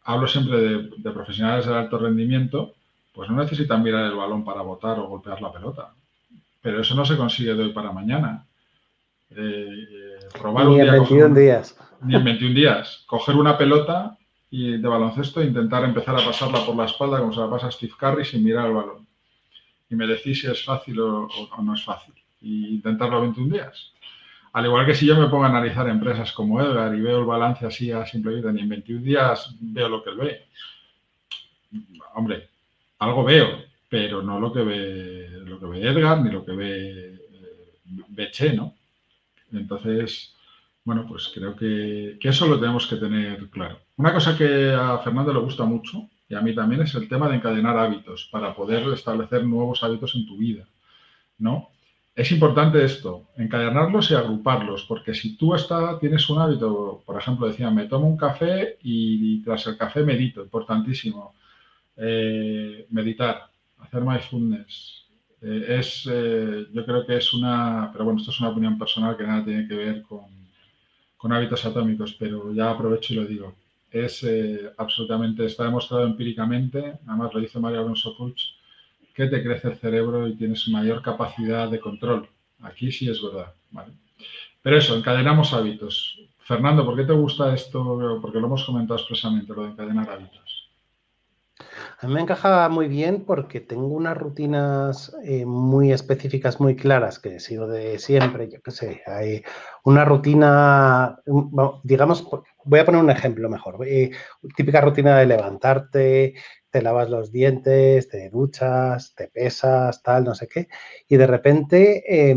hablo siempre de profesionales de alto rendimiento, pues no necesitan mirar el balón para botar o golpear la pelota. Pero eso no se consigue de hoy para mañana. Probar ni en 21 días. Ni en 21 días. Coger una pelota de baloncesto e intentar empezar a pasarla por la espalda como se la pasa a Steve Curry sin mirar el balón. Y me decís si es fácil o no es fácil. Y intentarlo 21 días. Al igual que si yo me pongo a analizar empresas como Edgar y veo el balance así a simple vista, ni en 21 días veo lo que él ve. Hombre, algo veo, pero no lo que ve Edgar ni lo que ve Che, ¿no? Entonces, bueno, pues creo que eso lo tenemos que tener claro. Una cosa que a Fernando le gusta mucho y a mí también es el tema de encadenar hábitos para poder establecer nuevos hábitos en tu vida, ¿no? Es importante esto, encadenarlos y agruparlos, porque si tú tienes un hábito, por ejemplo, decía, me tomo un café y tras el café medito, importantísimo. Meditar, hacer mindfulness. Yo creo que es pero bueno, esto es una opinión personal que nada tiene que ver con hábitos atómicos, pero ya aprovecho y lo digo. Absolutamente, está demostrado empíricamente, además lo dice Mario Alonso Puig, que te crece el cerebro y tienes mayor capacidad de control Aquí sí es verdad, ¿vale? Pero eso, encadenamos hábitos. Fernando, ¿por qué te gusta esto? Porque lo hemos comentado expresamente, lo de encadenar hábitos. A mí me encaja muy bien porque tengo unas rutinas muy específicas, muy claras, que sigo de siempre, yo qué sé. Hay una rutina, digamos, voy a poner un ejemplo mejor. Típica rutina de levantarte, te lavas los dientes, te duchas, te pesas, tal, no sé qué, y de repente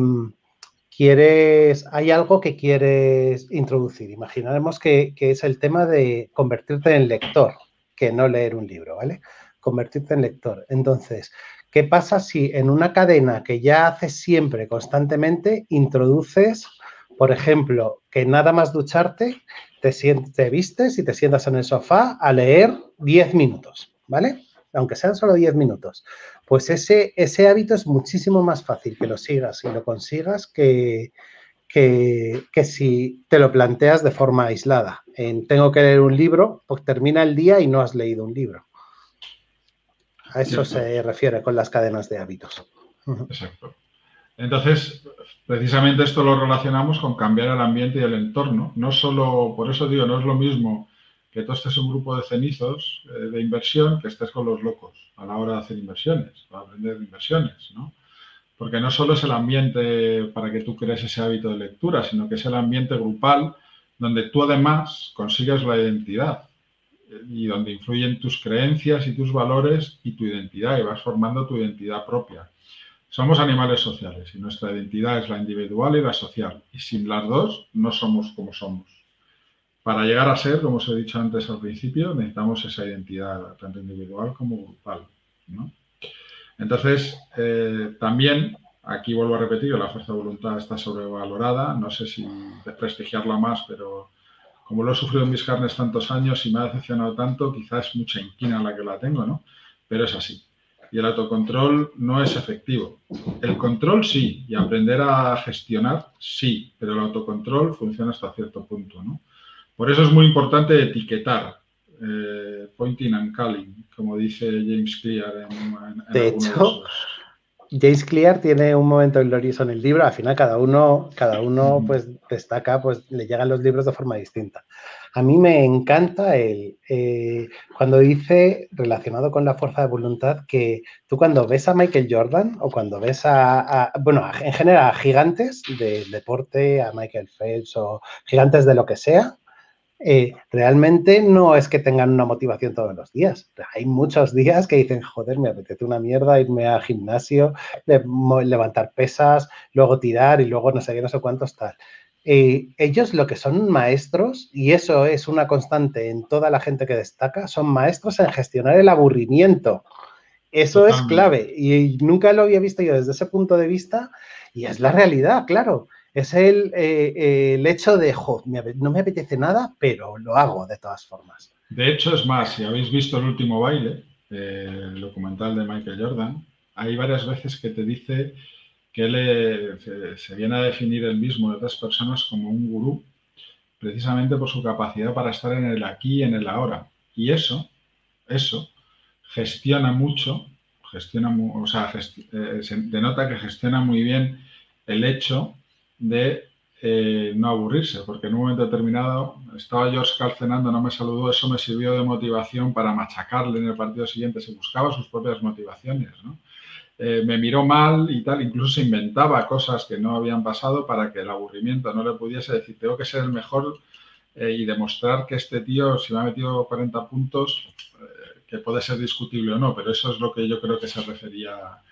hay algo que quieres introducir. Imaginaremos que es el tema de convertirte en lector, que no leer un libro, ¿vale? Convertirte en lector. Entonces, ¿qué pasa si en una cadena que ya haces siempre, constantemente, introduces, por ejemplo, que nada más ducharte, te vistes y te sientas en el sofá a leer 10 minutos, ¿vale? Aunque sean solo 10 minutos. Pues ese hábito es muchísimo más fácil que lo sigas y lo consigas que si te lo planteas de forma aislada. Tengo que leer un libro, pues termina el día y no has leído un libro. A eso se refiere con las cadenas de hábitos. Exacto. Entonces, precisamente esto lo relacionamos con cambiar el ambiente y el entorno. No solo, por eso digo, no es lo mismo que tú estés en un grupo de cenizos de inversión que estés con los locos a la hora de hacer inversiones, para aprender inversiones, ¿no? Porque no solo es el ambiente para que tú crees ese hábito de lectura, sino que es el ambiente grupal donde tú además consigues la identidad y donde influyen tus creencias y tus valores y tu identidad y vas formando tu identidad propia. Somos animales sociales y nuestra identidad es la individual y la social. Y sin las dos no somos como somos. Para llegar a ser, como os he dicho antes al principio, necesitamos esa identidad tanto individual como grupal, ¿no? Entonces, también, aquí vuelvo a repetir, la fuerza de voluntad está sobrevalorada. No sé si desprestigiarla más, pero como lo he sufrido en mis carnes tantos años y me ha decepcionado tanto, quizás es mucha inquina la que la tengo, ¿no? Pero es así. Y el autocontrol no es efectivo. El control sí, y aprender a gestionar sí, pero el autocontrol funciona hasta cierto punto, ¿no? Por eso es muy importante etiquetar, pointing and calling, como dice James Clear en de algunos hecho, James Clear tiene un momento glorioso en el libro. Al final cada uno pues destaca, pues le llegan los libros de forma distinta. A mí me encanta cuando dice, relacionado con la fuerza de voluntad, que tú cuando ves a Michael Jordan o cuando ves bueno, en general a gigantes del deporte, a Michael Phelps o gigantes de lo que sea, realmente no es que tengan una motivación todos los días. Hay muchos días que dicen, joder, me apetece una mierda irme al gimnasio, levantar pesas, luego tirar y luego no sé qué, no sé cuántos tal. Ellos lo que son maestros, y eso es una constante en toda la gente que destaca, son maestros en gestionar el aburrimiento. Eso Totalmente. Es clave y nunca lo había visto yo desde ese punto de vista y es la realidad, claro. Es el hecho de, no me apetece nada, pero lo hago de todas formas. De hecho, es más, si habéis visto El último baile, el documental de Michael Jordan, hay varias veces que te dice que él se viene a definir él mismo de otras personas como un gurú, precisamente por su capacidad para estar en el aquí y en el ahora. Y eso gestiona mucho, se denota que gestiona muy bien el hecho de no aburrirse, porque en un momento determinado estaba George Karl cenando, no me saludó, eso me sirvió de motivación para machacarle en el partido siguiente, se buscaba sus propias motivaciones, ¿no? Me miró mal y tal, incluso se inventaba cosas que no habían pasado para que el aburrimiento no le pudiese decir, tengo que ser el mejor y demostrar que este tío, si me ha metido 40 puntos, que puede ser discutible o no, pero eso es lo que yo creo que se refería a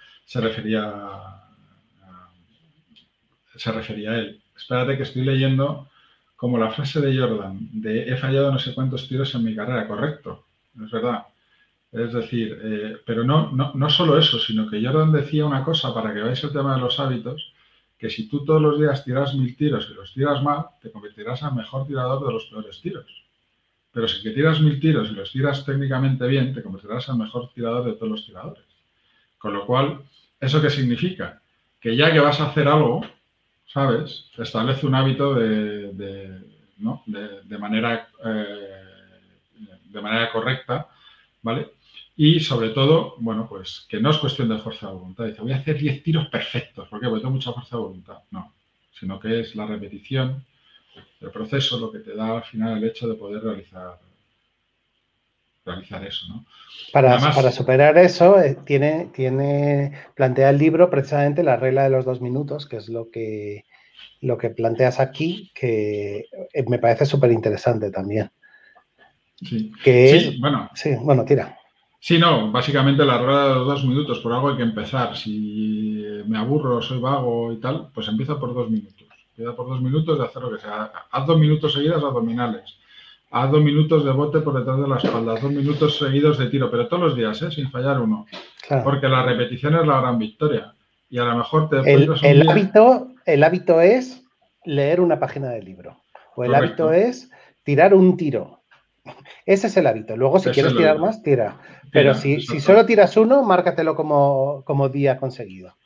él. Espérate que estoy leyendo como la frase de Jordan, de he fallado no sé cuántos tiros en mi carrera, correcto, es verdad. Es decir, pero no solo eso, sino que Jordan decía una cosa, para que veáis el tema de los hábitos, que si tú todos los días tiras 1000 tiros y los tiras mal, te convertirás en el mejor tirador de los peores tiros. Pero si que tiras 1000 tiros y los tiras técnicamente bien, te convertirás en el mejor tirador de todos los tiradores. Con lo cual, ¿eso qué significa? Que ya que vas a hacer algo, ¿sabes? Establece un hábito de manera correcta, ¿vale? Y sobre todo, bueno, pues que no es cuestión de fuerza de voluntad. Dice, voy a hacer 10 tiros perfectos. ¿Por qué? Porque tengo mucha fuerza de voluntad. No, sino que es la repetición, el proceso, lo que te da al final el hecho de poder realizar eso, ¿no? Para Además, superar eso, plantea el libro precisamente la regla de los 2 minutos, que es lo que planteas aquí, que me parece súper interesante también. Sí, Que sí, es, bueno. Sí, bueno, tira. Sí, no, básicamente la rueda de los 2 minutos, por algo hay que empezar. Si me aburro, soy vago y tal, pues empieza por 2 minutos. Empieza por 2 minutos de hacer lo que sea. Haz 2 minutos seguidas abdominales. Haz 2 minutos de bote por detrás de la espalda. Haz 2 minutos seguidos de tiro, pero todos los días, sin fallar uno. Claro. Porque la repetición es la gran victoria. Y a lo mejor te encuentras un día... El hábito es leer una página del libro. O el Correcto. hábito es tirar un tiro. Ese es el hábito. Luego, si quieres tirar más, tira. Pero si solo tiras uno, márcatelo como día conseguido.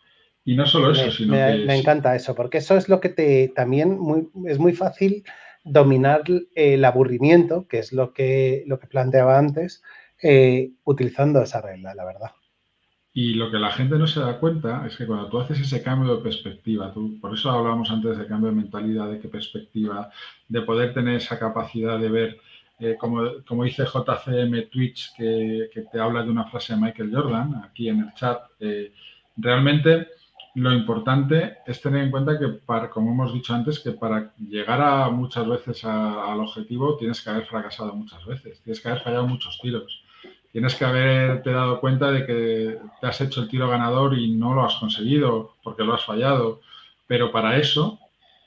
Y no solo eso, sino que... Me encanta eso, porque eso es lo que también es muy fácil dominar el aburrimiento, que es lo que planteaba antes, utilizando esa regla, la verdad. Y lo que la gente no se da cuenta es que cuando tú haces ese cambio de perspectiva, por eso hablábamos antes de cambio de mentalidad, de qué perspectiva, de poder tener esa capacidad de ver, como dice JCM Twitch, que te habla de una frase de Michael Jordan, aquí en el chat, realmente lo importante es tener en cuenta que, como hemos dicho antes, que para llegar muchas veces al objetivo tienes que haber fracasado muchas veces, tienes que haber fallado muchos tiros. Tienes que haberte dado cuenta de que te has hecho el tiro ganador y no lo has conseguido porque lo has fallado. Pero para eso,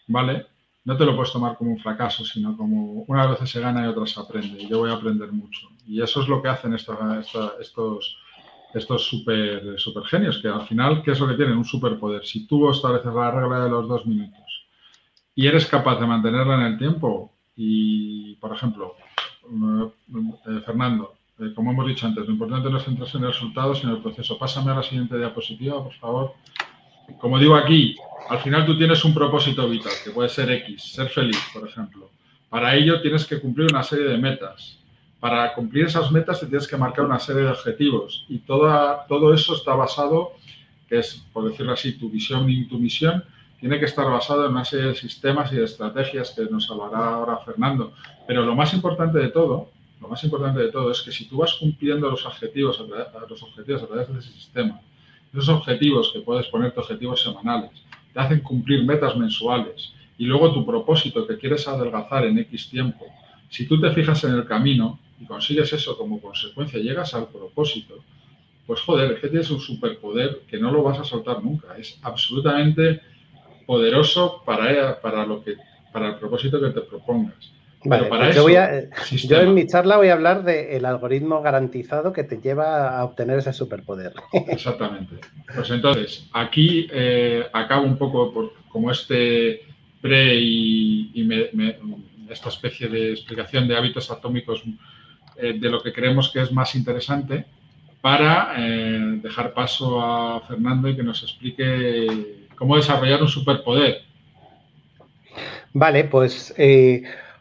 ¿vale? No te lo puedes tomar como un fracaso, sino como unas veces se gana y otras se aprende. Y yo voy a aprender mucho. Y eso es lo que hacen estos super genios, que al final, ¿qué es lo que tienen? Un superpoder. Si tú estableces la regla de los 2 minutos y eres capaz de mantenerla en el tiempo, y, por ejemplo, Fernando, como hemos dicho antes, lo importante no es centrarse en el resultado, sino en el proceso. Pásame a la siguiente diapositiva, por favor. Como digo aquí, al final tú tienes un propósito vital, que puede ser X, ser feliz, por ejemplo. Para ello tienes que cumplir una serie de metas. Para cumplir esas metas te tienes que marcar una serie de objetivos. Y todo eso está basado, que es, por decirlo así, tu visión y tu misión, tiene que estar basado en una serie de sistemas y de estrategias que nos hablará ahora Fernando. Pero lo más importante de todo es que si tú vas cumpliendo los objetivos a través de ese sistema, esos objetivos que puedes ponerte objetivos semanales, te hacen cumplir metas mensuales y luego tu propósito que quieres adelgazar en X tiempo, si tú te fijas en el camino y consigues eso como consecuencia, llegas al propósito, pues joder, es que tienes un superpoder que no lo vas a soltar nunca. Es absolutamente poderoso para el propósito que te propongas. Vale, para pues eso, yo en mi charla voy a hablar del algoritmo garantizado que te lleva a obtener ese superpoder. Exactamente. Pues entonces, aquí acabo un poco como este esta especie de explicación de hábitos atómicos de lo que creemos que es más interesante para dejar paso a Fernando y que nos explique cómo desarrollar un superpoder. Vale, pues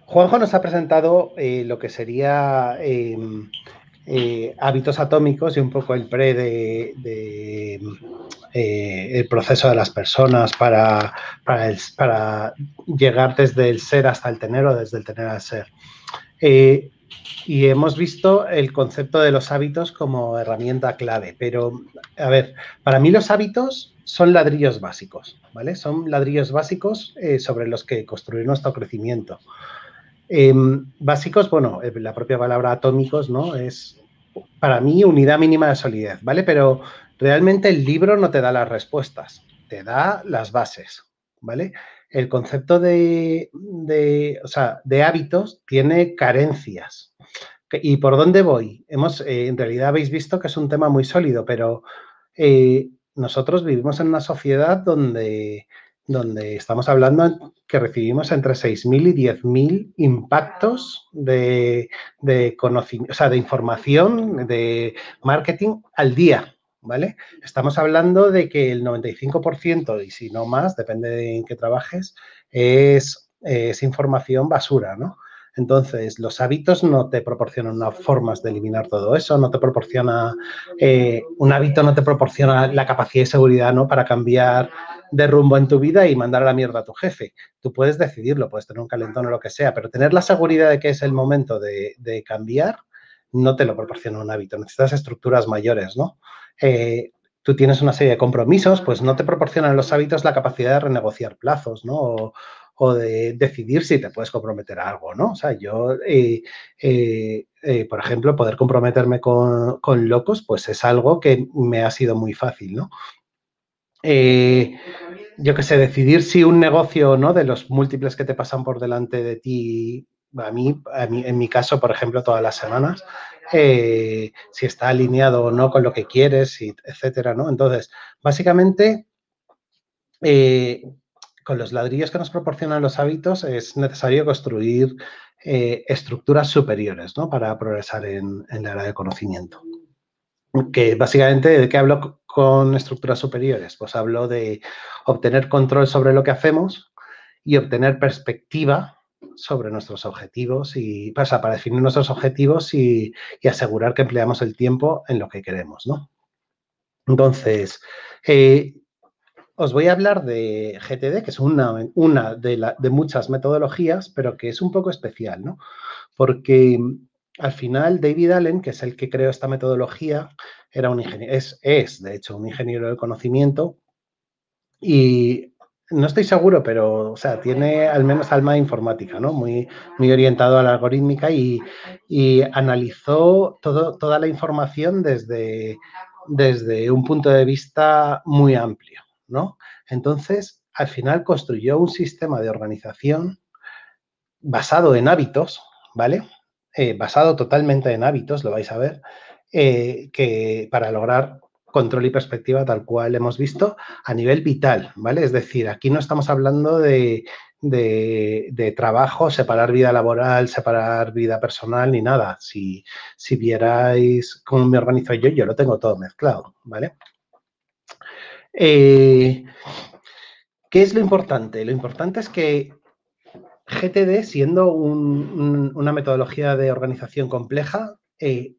Juanjo nos ha presentado lo que sería hábitos atómicos y un poco el el proceso de las personas para llegar desde el ser hasta el tener o desde el tener al ser. Y hemos visto el concepto de los hábitos como herramienta clave, pero, a ver, para mí los hábitos son ladrillos básicos, ¿vale? Son ladrillos básicos sobre los que construir nuestro crecimiento. Básicos, bueno, la propia palabra atómicos, ¿no? Es, para mí, unidad mínima de solidez, ¿vale? Pero realmente el libro no te da las respuestas, te da las bases, ¿vale? El concepto de hábitos tiene carencias. ¿Y por dónde voy? En realidad habéis visto que es un tema muy sólido, pero nosotros vivimos en una sociedad donde estamos hablando que recibimos entre 6.000 y 10.000 impactos de conocimiento, o sea, de información, de marketing al día, ¿vale? Estamos hablando de que el 95%, y si no más, depende de en qué trabajes, es información basura, ¿no? Entonces, los hábitos no te proporcionan unas formas de eliminar todo eso, no te proporciona, un hábito no te proporciona la capacidad y seguridad, ¿no?, para cambiar de rumbo en tu vida y mandar a la mierda a tu jefe. Tú puedes decidirlo, puedes tener un calentón o lo que sea, pero tener la seguridad de que es el momento de cambiar no te lo proporciona un hábito. Necesitas estructuras mayores, ¿no? Tú tienes una serie de compromisos, pues no te proporcionan los hábitos la capacidad de renegociar plazos, ¿no? O de decidir si te puedes comprometer a algo, ¿no? O sea, yo, por ejemplo, poder comprometerme con locos, pues es algo que me ha sido muy fácil, ¿no? Yo qué sé, decidir si un negocio, ¿no?, de los múltiples que te pasan por delante de ti, a mí en mi caso, por ejemplo, todas las semanas, si está alineado o no con lo que quieres, y etcétera, ¿no? Entonces, básicamente, con los ladrillos que nos proporcionan los hábitos es necesario construir estructuras superiores, ¿no?, para progresar en la era del conocimiento. Que básicamente, ¿de qué hablo con estructuras superiores? Pues hablo de obtener control sobre lo que hacemos y obtener perspectiva sobre nuestros objetivos y para definir nuestros objetivos y asegurar que empleamos el tiempo en lo que queremos, ¿no? Entonces, os voy a hablar de GTD, que es una de muchas metodologías, pero que es un poco especial, ¿no? Porque al final David Allen, que es el que creó esta metodología, era un ingeniero, es de hecho un ingeniero del conocimiento y no estoy seguro, pero o sea, tiene al menos alma informática, ¿no? Muy, muy orientado a la algorítmica y analizó toda la información desde un punto de vista muy amplio, ¿no? Entonces, al final construyó un sistema de organización basado en hábitos, ¿vale? Basado totalmente en hábitos, lo vais a ver, que para lograr control y perspectiva tal cual hemos visto a nivel vital, ¿vale? Es decir, aquí no estamos hablando de trabajo, separar vida laboral, separar vida personal, ni nada. Si vierais cómo me organizo yo lo tengo todo mezclado, ¿vale? ¿Qué es lo importante? Lo importante es que GTD, siendo una metodología de organización compleja,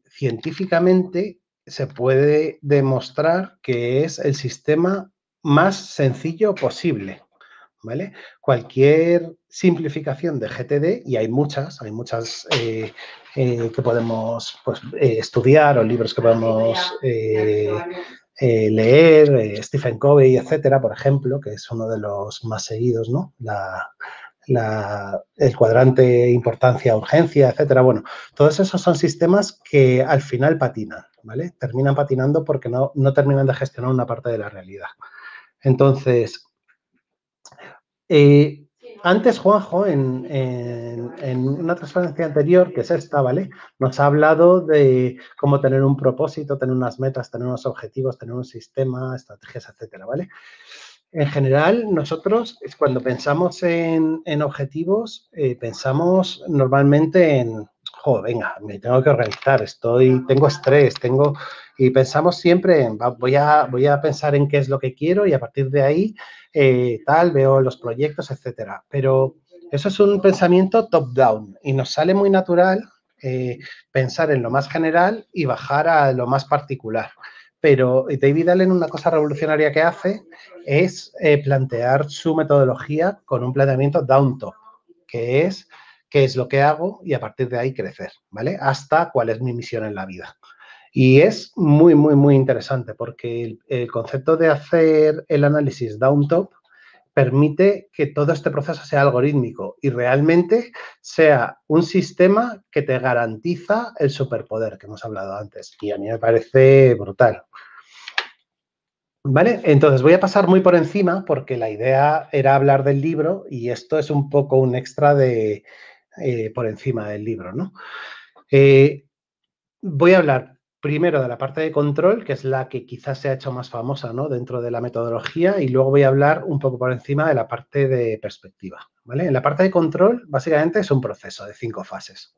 científicamente se puede demostrar que es el sistema más sencillo posible, ¿vale? Cualquier simplificación de GTD, y hay muchas que podemos estudiar o libros que podemos leer, Stephen Covey, etcétera, por ejemplo, que es uno de los más seguidos, ¿no? El cuadrante importancia-urgencia, etcétera. Bueno, todos esos son sistemas que al final patinan, ¿vale? Terminan patinando porque no terminan de gestionar una parte de la realidad. Entonces, antes Juanjo, en una transferencia anterior, que es esta, ¿vale?, nos ha hablado de cómo tener un propósito, tener unas metas, tener unos objetivos, tener un sistema, estrategias, etcétera, ¿vale? En general, nosotros cuando pensamos en objetivos, pensamos normalmente en, venga, me tengo que organizar, tengo estrés, y pensamos siempre en, voy a pensar en qué es lo que quiero y a partir de ahí, veo los proyectos, etcétera. Pero eso es un pensamiento top-down y nos sale muy natural pensar en lo más general y bajar a lo más particular. Pero David Allen, una cosa revolucionaria que hace es plantear su metodología con un planteamiento down-top, que es qué es lo que hago y a partir de ahí crecer, ¿vale? Hasta cuál es mi misión en la vida. Y es muy, muy, muy interesante porque el concepto de hacer el análisis down-top permite que todo este proceso sea algorítmico y realmente sea un sistema que te garantiza el superpoder que hemos hablado antes. Y a mí me parece brutal. ¿Vale? Entonces voy a pasar muy por encima porque la idea era hablar del libro y esto es un poco un extra de por encima del libro, ¿no? Voy a hablar primero de la parte de control, que es la que quizás se ha hecho más famosa, ¿no?, dentro de la metodología, y luego voy a hablar un poco por encima de la parte de perspectiva, ¿vale? En la parte de control, básicamente, es un proceso de 5 fases.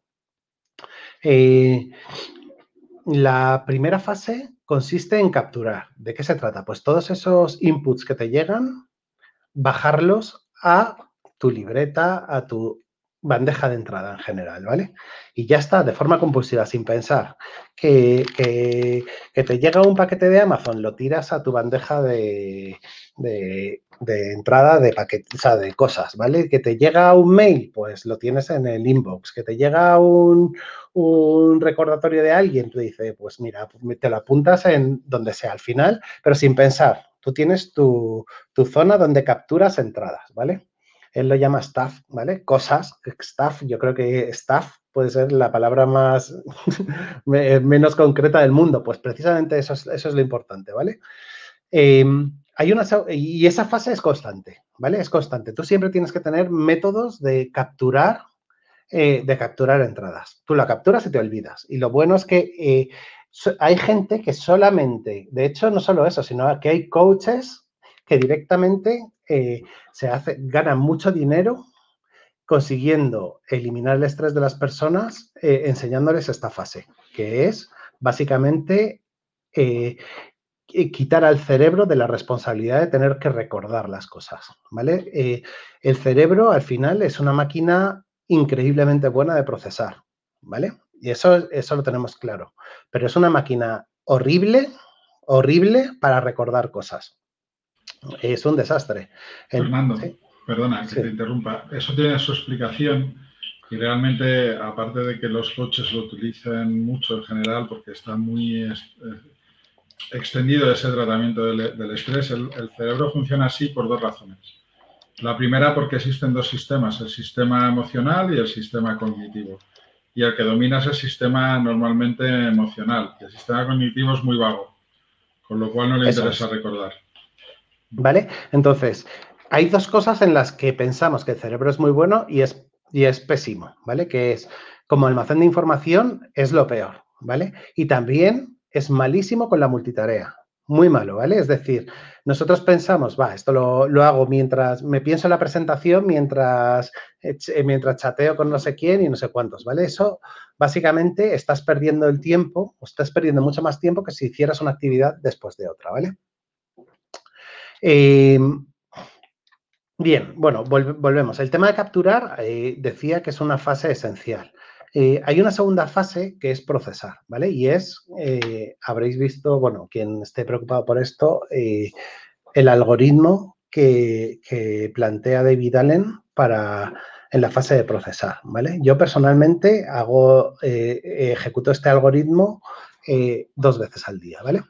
La primera fase consiste en capturar. ¿De qué se trata? Pues todos esos inputs que te llegan, bajarlos a tu libreta, a tu bandeja de entrada en general, ¿vale? Y ya está, de forma compulsiva, sin pensar. Que te llega un paquete de Amazon, lo tiras a tu bandeja de entrada de paquetes, o sea, de cosas, ¿vale? Que te llega un mail, pues lo tienes en el inbox. Que te llega un recordatorio de alguien, tú dices, pues mira, te lo apuntas en donde sea al final, pero sin pensar. Tú tienes tu zona donde capturas entradas, ¿vale? Él lo llama staff, ¿vale? Cosas, staff, yo creo que staff puede ser la palabra más menos concreta del mundo. Pues precisamente eso es lo importante, ¿vale? Y esa fase es constante, ¿vale? Es constante. Tú siempre tienes que tener métodos de capturar entradas. Tú la capturas y te olvidas. Y lo bueno es que hay gente que solamente, de hecho, no solo eso, sino que hay coaches que directamente ganan mucho dinero consiguiendo eliminar el estrés de las personas enseñándoles esta fase, que es básicamente quitar al cerebro de la responsabilidad de tener que recordar las cosas, ¿vale? El cerebro, al final, es una máquina increíblemente buena de procesar, ¿vale? Y eso lo tenemos claro. Pero es una máquina horrible para recordar cosas. Es un desastre. Fernando, ¿sí? perdona que te interrumpa. Eso tiene su explicación y realmente, aparte de que los coaches lo utilicen mucho en general porque está muy extendido ese tratamiento del estrés, el cerebro funciona así por dos razones. La primera porque existen dos sistemas, el sistema emocional y el sistema cognitivo. Y el que domina es el sistema normalmente emocional. El sistema cognitivo es muy vago, con lo cual no le interesa recordar. ¿Vale? Entonces, hay dos cosas en las que pensamos que el cerebro es muy bueno y es pésimo, ¿vale? Que es, como almacén de información, es lo peor, ¿vale? Y también es malísimo con la multitarea. Muy malo, ¿vale? Es decir, nosotros pensamos, esto lo hago mientras me pienso en la presentación, mientras chateo con no sé quién y no sé cuántos, ¿vale? Eso, básicamente, estás perdiendo el tiempo, o estás perdiendo mucho más tiempo que si hicieras una actividad después de otra, ¿vale? Bien, bueno, volvemos. El tema de capturar decía que es una fase esencial. Hay una segunda fase que es procesar, ¿vale? Y habréis visto, bueno, quien esté preocupado por esto, el algoritmo que plantea David Allen en la fase de procesar, ¿vale? Yo personalmente ejecuto este algoritmo 2 veces al día, ¿vale?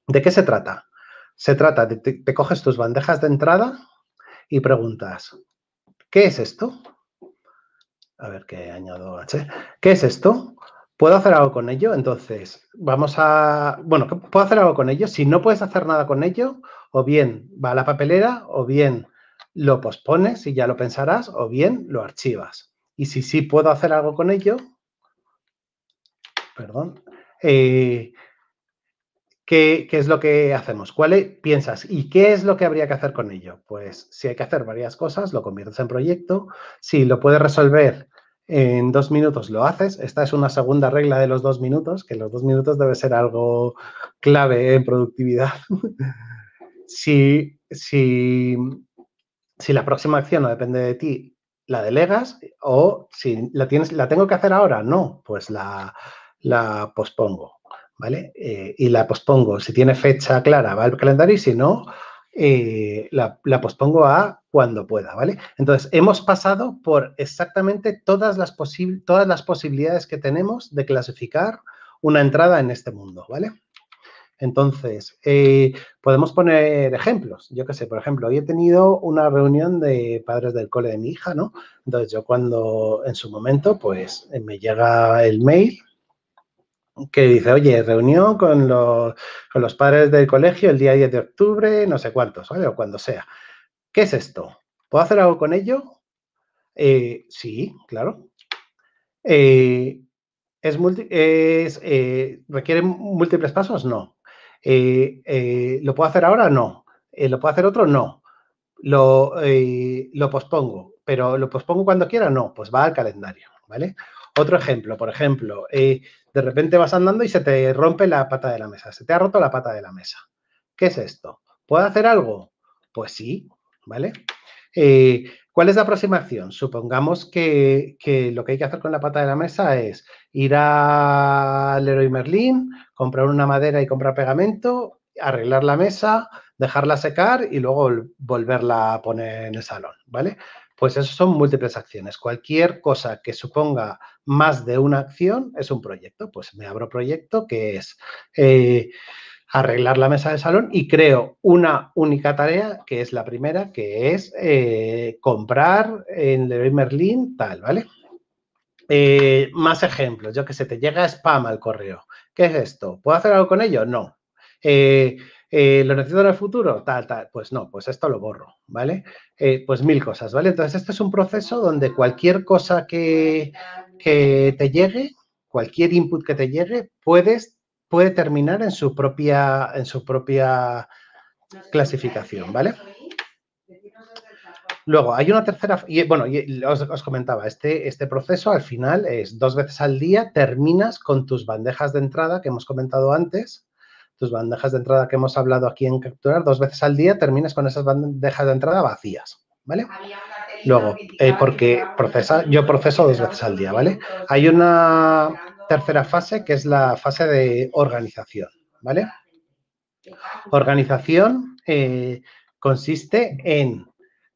¿De qué se trata? Se trata de que te coges tus bandejas de entrada y preguntas, ¿qué es esto? A ver qué añado H. ¿Qué es esto? ¿Puedo hacer algo con ello? Entonces, ¿puedo hacer algo con ello? Si no puedes hacer nada con ello, o bien va a la papelera, o bien lo pospones y ya lo pensarás, o bien lo archivas. Y si sí puedo hacer algo con ello, perdón, ¿qué es lo que hacemos? Piensas, ¿y qué es lo que habría que hacer con ello? Pues si hay que hacer varias cosas, lo conviertes en proyecto. Si lo puedes resolver en 2 minutos, lo haces. Esta es una segunda regla de los 2 minutos, que los 2 minutos debe ser algo clave en productividad. Si la próxima acción no depende de ti, la delegas, o si la tengo que hacer ahora, no, pues la pospongo. ¿Vale? Y la pospongo. Si tiene fecha clara, va al calendario y si no, la pospongo a cuando pueda, ¿vale? Entonces, hemos pasado por exactamente todas las posibilidades que tenemos de clasificar una entrada en este mundo, ¿vale? Entonces, podemos poner ejemplos. Yo qué sé, por ejemplo, hoy he tenido una reunión de padres del cole de mi hija, ¿no? Entonces, yo cuando en su momento, pues, me llega el mail que dice, oye, reunión con los padres del colegio el día 10 de octubre, no sé cuántos, ¿vale? O cuando sea. ¿Qué es esto? ¿Puedo hacer algo con ello? Sí, claro. ¿Requiere múltiples pasos? No. ¿Lo puedo hacer ahora? No. ¿Lo puedo hacer otro? No. Lo pospongo. ¿Pero lo pospongo cuando quiera? No. Pues va al calendario, ¿vale? Otro ejemplo, por ejemplo, de repente vas andando y se te rompe la pata de la mesa. Se te ha roto la pata de la mesa. ¿Qué es esto? ¿Puedo hacer algo? Pues sí, ¿vale? ¿Cuál es la aproximación? Supongamos que lo que hay que hacer con la pata de la mesa es ir al Leroy Merlin, comprar una madera y comprar pegamento, arreglar la mesa, dejarla secar y luego volverla a poner en el salón, ¿vale? Pues eso son múltiples acciones. Cualquier cosa que suponga más de una acción es un proyecto. Pues me abro proyecto que es arreglar la mesa de salón y creo una única tarea, que es la primera, que es comprar en Leroy Merlin tal, ¿vale? Más ejemplos, yo que sé, te llega spam al correo. ¿Qué es esto? ¿Puedo hacer algo con ello? No. ¿Lo necesito en el futuro? Tal, tal. Pues no, pues esto lo borro, ¿vale? Pues 1000 cosas, ¿vale? Entonces, este es un proceso donde cualquier cosa que te llegue, cualquier input que te llegue, puede terminar en su propia clasificación, ¿vale? Luego, hay una tercera, y bueno, os comentaba, este proceso al final es 2 veces al día, terminas con tus bandejas de entrada que hemos comentado antes, tus bandejas de entrada que hemos hablado aquí en capturar, 2 veces al día terminas con esas bandejas de entrada vacías, ¿vale? Luego, porque yo proceso 2 veces al día, ¿vale? Hay una tercera fase que es la fase de organización, ¿vale? Organización consiste en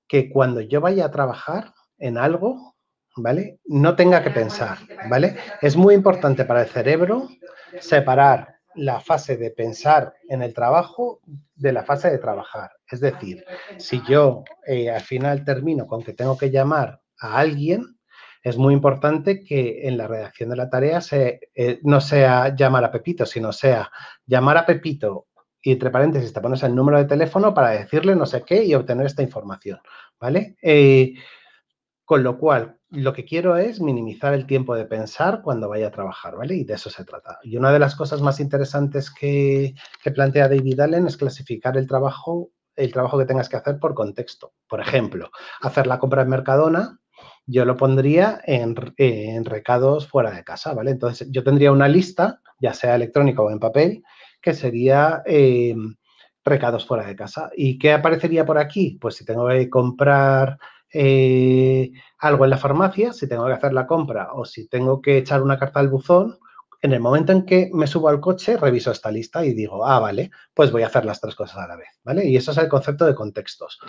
que cuando yo vaya a trabajar en algo, ¿vale? No tenga que pensar, ¿vale? Es muy importante para el cerebro separar la fase de pensar en el trabajo de la fase de trabajar. Es decir, si yo al final termino con que tengo que llamar a alguien, es muy importante que en la redacción de la tarea no sea llamar a Pepito, sino sea llamar a Pepito y entre paréntesis te pones el número de teléfono para decirle no sé qué y obtener esta información, ¿vale? Con lo cual, lo que quiero es minimizar el tiempo de pensar cuando vaya a trabajar, ¿vale? Y de eso se trata. Y una de las cosas más interesantes que plantea David Allen es clasificar el trabajo que tengas que hacer por contexto. Por ejemplo, hacer la compra en Mercadona, yo lo pondría en recados fuera de casa, ¿vale? Entonces, yo tendría una lista, ya sea electrónica o en papel, que sería recados fuera de casa. ¿Y qué aparecería por aquí? Pues si tengo que comprar algo en la farmacia, si tengo que hacer la compra o si tengo que echar una carta al buzón, en el momento en que me subo al coche, reviso esta lista y digo, vale, pues voy a hacer las 3 cosas a la vez, ¿vale? Y eso es el concepto de contextos.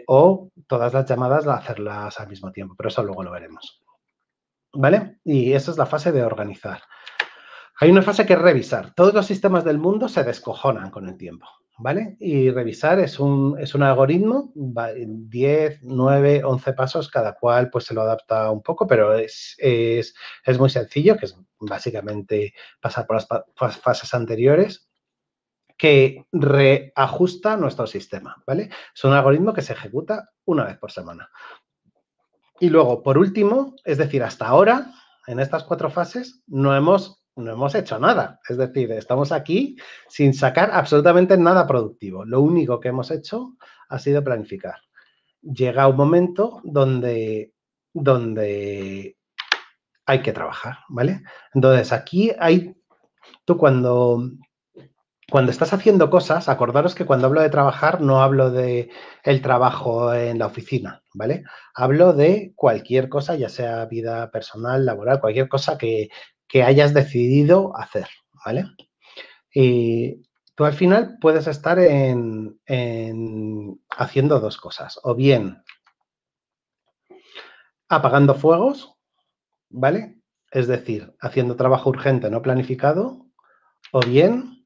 O todas las llamadas hacerlas al mismo tiempo, pero eso luego lo veremos, ¿vale? Y esa es la fase de organizar. Hay una fase que es revisar. Todos los sistemas del mundo se descojonan con el tiempo, ¿vale? Y revisar es un algoritmo, 10, 9, 11 pasos, cada cual pues se lo adapta un poco, pero es muy sencillo, que es básicamente pasar por las fases anteriores, que reajusta nuestro sistema, ¿vale? Es un algoritmo que se ejecuta una vez por semana. Y luego, por último, es decir, hasta ahora, en estas 4 fases, no hemos hecho nada. Es decir, estamos aquí sin sacar absolutamente nada productivo. Lo único que hemos hecho ha sido planificar. Llega un momento donde hay que trabajar, ¿vale? Entonces, aquí tú cuando estás haciendo cosas, acordaros que cuando hablo de trabajar no hablo de el trabajo en la oficina, ¿vale? Hablo de cualquier cosa, ya sea vida personal, laboral, cualquier cosa que hayas decidido hacer, ¿vale? Y tú al final puedes estar haciendo 2 cosas, o bien apagando fuegos, ¿vale? Es decir, haciendo trabajo urgente no planificado, o bien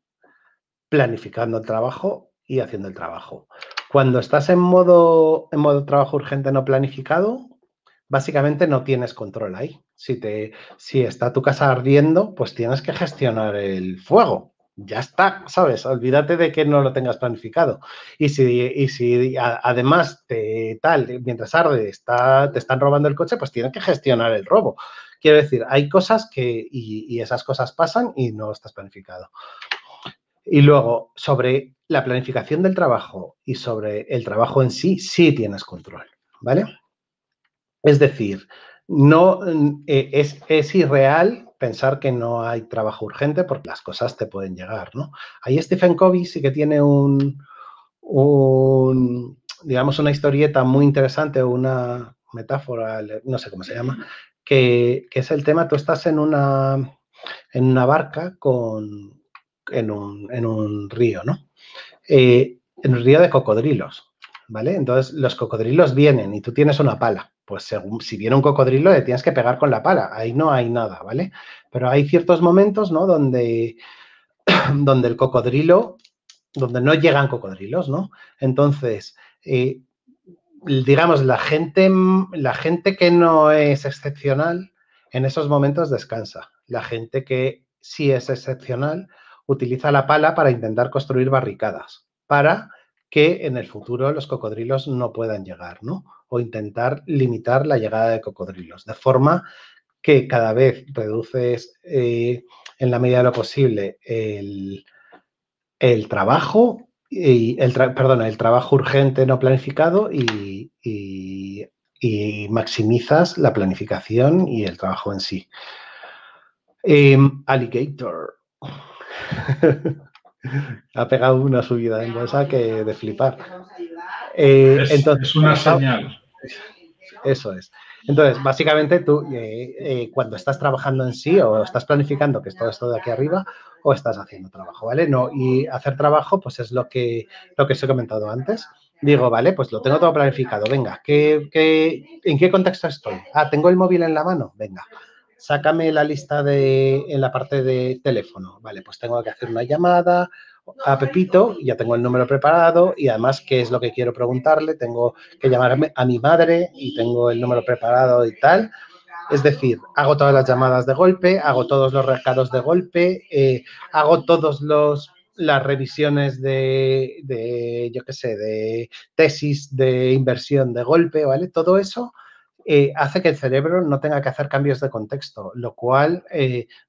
planificando el trabajo y haciendo el trabajo. Cuando estás en modo trabajo urgente no planificado, básicamente no tienes control ahí. Si está tu casa ardiendo, pues tienes que gestionar el fuego. Ya está, ¿sabes? Olvídate de que no lo tengas planificado. Y si además mientras arde te están robando el coche, pues tienes que gestionar el robo. Quiero decir, hay cosas y esas cosas pasan y no estás planificado. Y luego, sobre la planificación del trabajo y sobre el trabajo en sí, sí tienes control, ¿vale? Es decir, no es irreal pensar que no hay trabajo urgente porque las cosas te pueden llegar, ¿no? Ahí Stephen Covey sí que tiene un digamos, una historieta muy interesante o una metáfora, no sé cómo se llama, que es el tema, tú estás en una barca en un río, ¿no? En un río de cocodrilos, ¿vale? Entonces, los cocodrilos vienen y tú tienes una pala. Pues si viene un cocodrilo, le tienes que pegar con la pala. Ahí no hay nada, ¿vale? Pero hay ciertos momentos, ¿no? Donde el cocodrilo, donde no llegan cocodrilos, ¿no? Entonces, digamos, la gente que no es excepcional en esos momentos descansa. La gente que sí es excepcional utiliza la pala para intentar construir barricadas, para que en el futuro los cocodrilos no puedan llegar, ¿no? O intentar limitar la llegada de cocodrilos, de forma que cada vez reduces en la medida de lo posible el trabajo el trabajo urgente no planificado y maximizas la planificación y el trabajo en sí. Alligator. Ha pegado una subida en bolsa que de flipar. Es una señal. Eso es. Entonces, básicamente tú, cuando estás trabajando en sí o estás planificando, que es todo esto de aquí arriba, o estás haciendo trabajo, ¿vale? No, y hacer trabajo, pues es lo que os he comentado antes. Digo, vale, pues lo tengo todo planificado. Venga, ¿en qué contexto estoy? Ah, ¿tengo el móvil en la mano? Venga, sácame la lista en la parte de teléfono. Vale, pues tengo que hacer una llamada a Pepito, ya tengo el número preparado y además, ¿qué es lo que quiero preguntarle? Tengo que llamarme a mi madre y tengo el número preparado y tal. Es decir, hago todas las llamadas de golpe, hago todos los recados de golpe, hago todas las revisiones yo qué sé, de tesis de inversión de golpe, ¿vale? Todo eso hace que el cerebro no tenga que hacer cambios de contexto, lo cual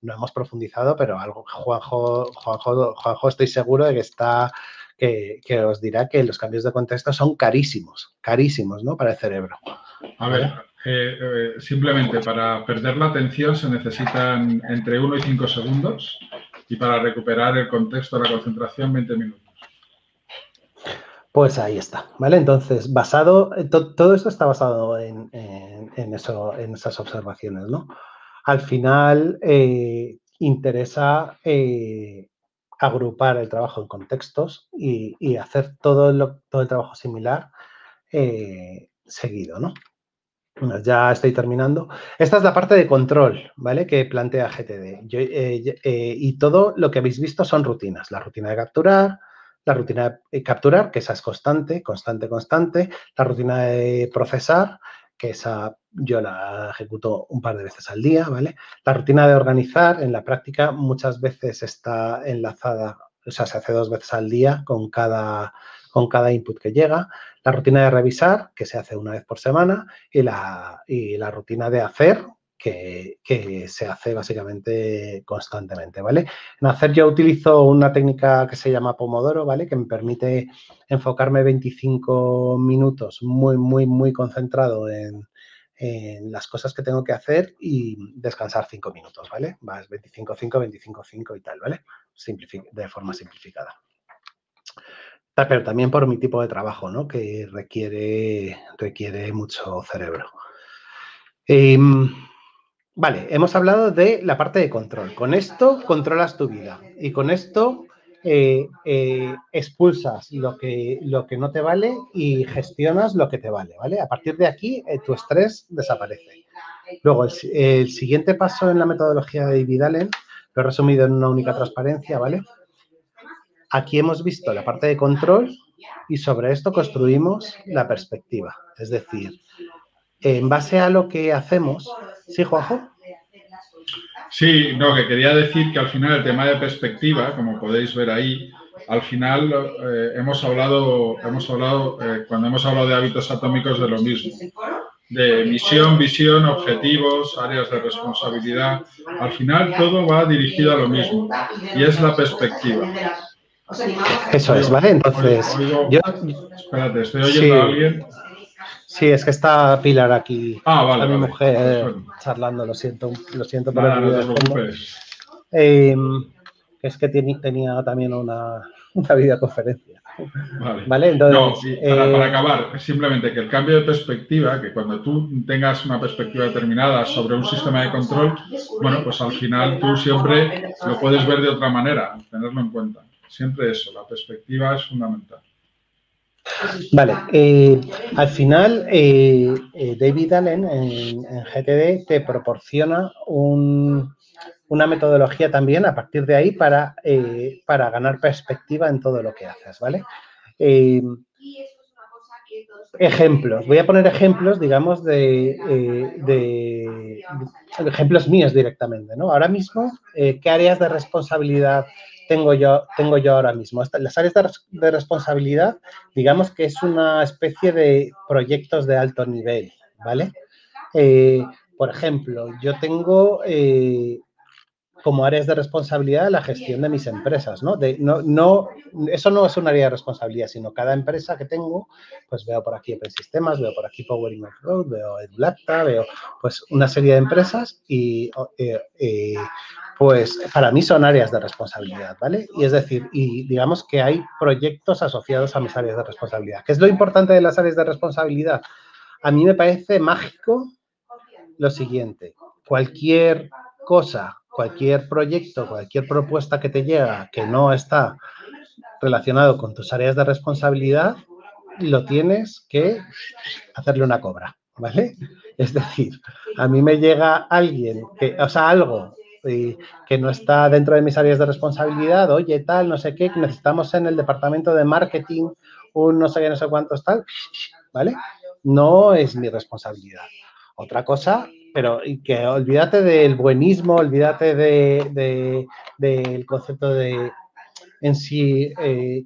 no hemos profundizado, pero algo Juanjo estoy seguro de que os dirá que los cambios de contexto son carísimos, ¿no? Para el cerebro. A ver, simplemente para perder la atención se necesitan entre 1 y 5 segundos y para recuperar el contexto de la concentración 20 minutos. Pues ahí está, ¿vale? Entonces, todo esto está basado en esas observaciones, ¿no? Al final, interesa agrupar el trabajo en contextos y hacer todo el trabajo similar seguido, ¿no? Ya estoy terminando. Esta es la parte de control, ¿vale? Que plantea GTD. Y todo lo que habéis visto son rutinas. La rutina de capturar, la rutina de capturar, que esa es constante. La rutina de procesar, que esa yo la ejecuto un par de veces al día, ¿vale? La rutina de organizar, en la práctica, muchas veces está enlazada, o sea, se hace 2 veces al día con cada input que llega. La rutina de revisar, que se hace 1 vez por semana, y la rutina de hacer, que se hace básicamente constantemente, ¿vale? En hacer yo utilizo una técnica que se llama Pomodoro, ¿vale? Que me permite enfocarme 25 minutos muy, muy, muy concentrado en las cosas que tengo que hacer y descansar 5 minutos, ¿vale? Vas 25, 5, 25, 5 y tal, ¿vale? De forma simplificada. Pero también por mi tipo de trabajo, ¿no? Que requiere mucho cerebro. Vale, hemos hablado de la parte de control. Con esto controlas tu vida y con esto expulsas lo que no te vale y gestionas lo que te vale, ¿vale? A partir de aquí, tu estrés desaparece. Luego, el siguiente paso en la metodología de David Allen, lo he resumido en una única transparencia, ¿vale? Aquí hemos visto la parte de control y sobre esto construimos la perspectiva. Es decir, en base a lo que hacemos... ¿Sí, Juanjo? Sí, no, que quería decir que al final el tema de perspectiva, como podéis ver ahí, al final hemos hablado cuando hemos hablado de hábitos atómicos de lo mismo. De misión, visión, objetivos, áreas de responsabilidad. Al final todo va dirigido a lo mismo y es la perspectiva. Eso es, ¿vale? Entonces, espérate, estoy oyendo a alguien. Sí, es que está Pilar aquí. Vale, está mi mujer pues charlando, lo siento por nada, el no ruido te preocupes. Es que tenía también una videoconferencia. Vale, entonces, no, para acabar, simplemente que el cambio de perspectiva, que cuando tú tengas una perspectiva determinada sobre un sistema de control, bueno, pues al final tú siempre lo puedes ver de otra manera, tenerlo en cuenta. Siempre eso, la perspectiva es fundamental. Vale, al final David Allen en GTD te proporciona una metodología también a partir de ahí para ganar perspectiva en todo lo que haces, ¿vale? Ejemplos. Voy a poner ejemplos, digamos, de ejemplos míos directamente, ¿no? Ahora mismo, ¿qué áreas de responsabilidad tengo yo ahora mismo? Las áreas de responsabilidad, digamos que es una especie de proyectos de alto nivel, ¿vale? Por ejemplo, yo tengo como áreas de responsabilidad la gestión de mis empresas, ¿no? Eso no es un área de responsabilidad, sino cada empresa que tengo, pues veo por aquí Open Sistemas, veo por aquí Powering Off-Road, veo Edulacta, veo pues una serie de empresas y pues para mí son áreas de responsabilidad, ¿vale? Y es decir, y digamos que hay proyectos asociados a mis áreas de responsabilidad. ¿Qué es lo importante de las áreas de responsabilidad? A mí me parece mágico lo siguiente, cualquier cosa, cualquier proyecto, cualquier propuesta que te llega que no está relacionado con tus áreas de responsabilidad, lo tienes que hacerle una cobra, ¿vale? Es decir, a mí me llega alguien, algo que no está dentro de mis áreas de responsabilidad, oye, tal, no sé qué, necesitamos en el departamento de marketing un no sé qué, no sé cuántos, tal, ¿vale? No es mi responsabilidad. Otra cosa, pero que olvídate del buenismo, olvídate del concepto de en sí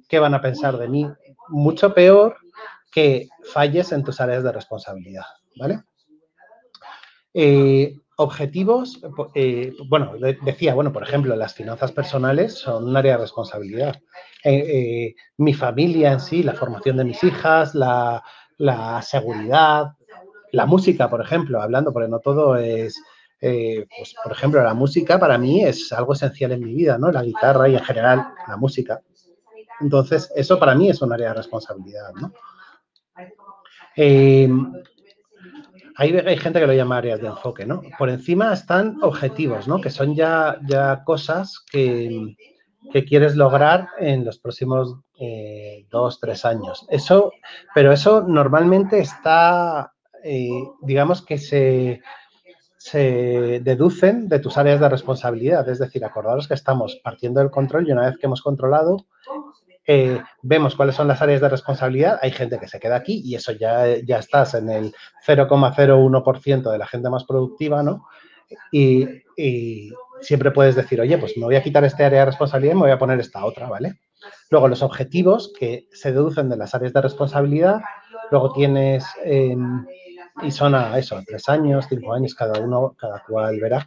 qué van a pensar de mí. Mucho peor que falles en tus áreas de responsabilidad, ¿vale? Objetivos, bueno, decía, bueno, por ejemplo, las finanzas personales son un área de responsabilidad. Mi familia en sí, la formación de mis hijas, la seguridad, la música, por ejemplo, hablando, porque no todo es, pues, por ejemplo, la música para mí es algo esencial en mi vida, ¿no? La guitarra y en general la música. Entonces, eso para mí es un área de responsabilidad, ¿no? Hay gente que lo llama áreas de enfoque, ¿no? Por encima están objetivos, ¿no? Que son ya cosas que quieres lograr en los próximos 2, 3 años. Pero eso normalmente está, digamos que se deducen de tus áreas de responsabilidad. Es decir, acordaros que estamos partiendo del control y una vez que hemos controlado, vemos cuáles son las áreas de responsabilidad. Hay gente que se queda aquí y eso ya estás en el 0,01% de la gente más productiva, ¿no? Y siempre puedes decir, oye, pues me voy a quitar esta área de responsabilidad y me voy a poner esta otra, ¿vale? Luego, los objetivos que se deducen de las áreas de responsabilidad. Luego tienes, y son a eso, 3 años, 5 años, cada cual verá.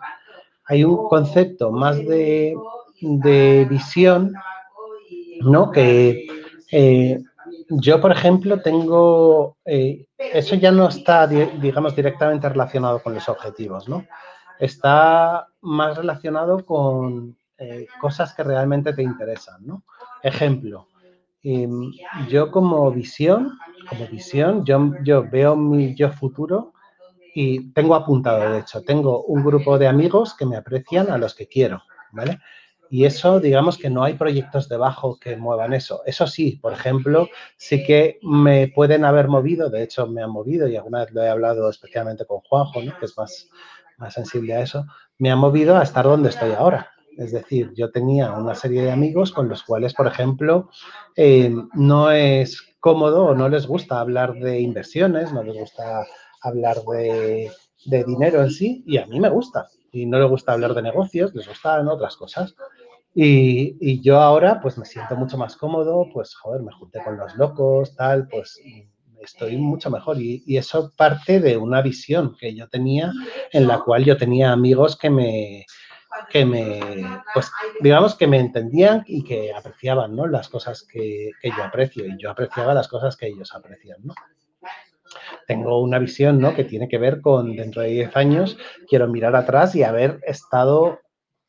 Hay un concepto más de visión, ¿no? Que yo, por ejemplo, tengo, eso ya no está, digamos, directamente relacionado con los objetivos, ¿no? Está más relacionado con cosas que realmente te interesan, ¿no? Ejemplo, yo como visión, yo veo mi yo futuro y tengo apuntado, de hecho, tengo un grupo de amigos que me aprecian, a los que quiero, ¿vale? Y eso, digamos que no hay proyectos debajo que muevan eso. Eso sí, por ejemplo, sí que me pueden haber movido, de hecho me han movido y alguna vez lo he hablado especialmente con Juanjo, ¿no? Que es más sensible a eso, me ha movido a estar donde estoy ahora. Es decir, yo tenía una serie de amigos con los cuales, por ejemplo, no es cómodo o no les gusta hablar de inversiones, no les gusta hablar de dinero en sí, y a mí me gusta. Y no les gusta hablar de negocios, les gustan otras cosas. Y yo ahora, pues me siento mucho más cómodo, pues joder, me junté con los locos, tal, pues estoy mucho mejor. Y eso parte de una visión que yo tenía, en la cual yo tenía amigos que me pues digamos que me entendían y que apreciaban, ¿no? Las cosas que yo aprecio, y yo apreciaba las cosas que ellos aprecian, ¿no? Tengo una visión, ¿no? Que tiene que ver con dentro de 10 años quiero mirar atrás y haber estado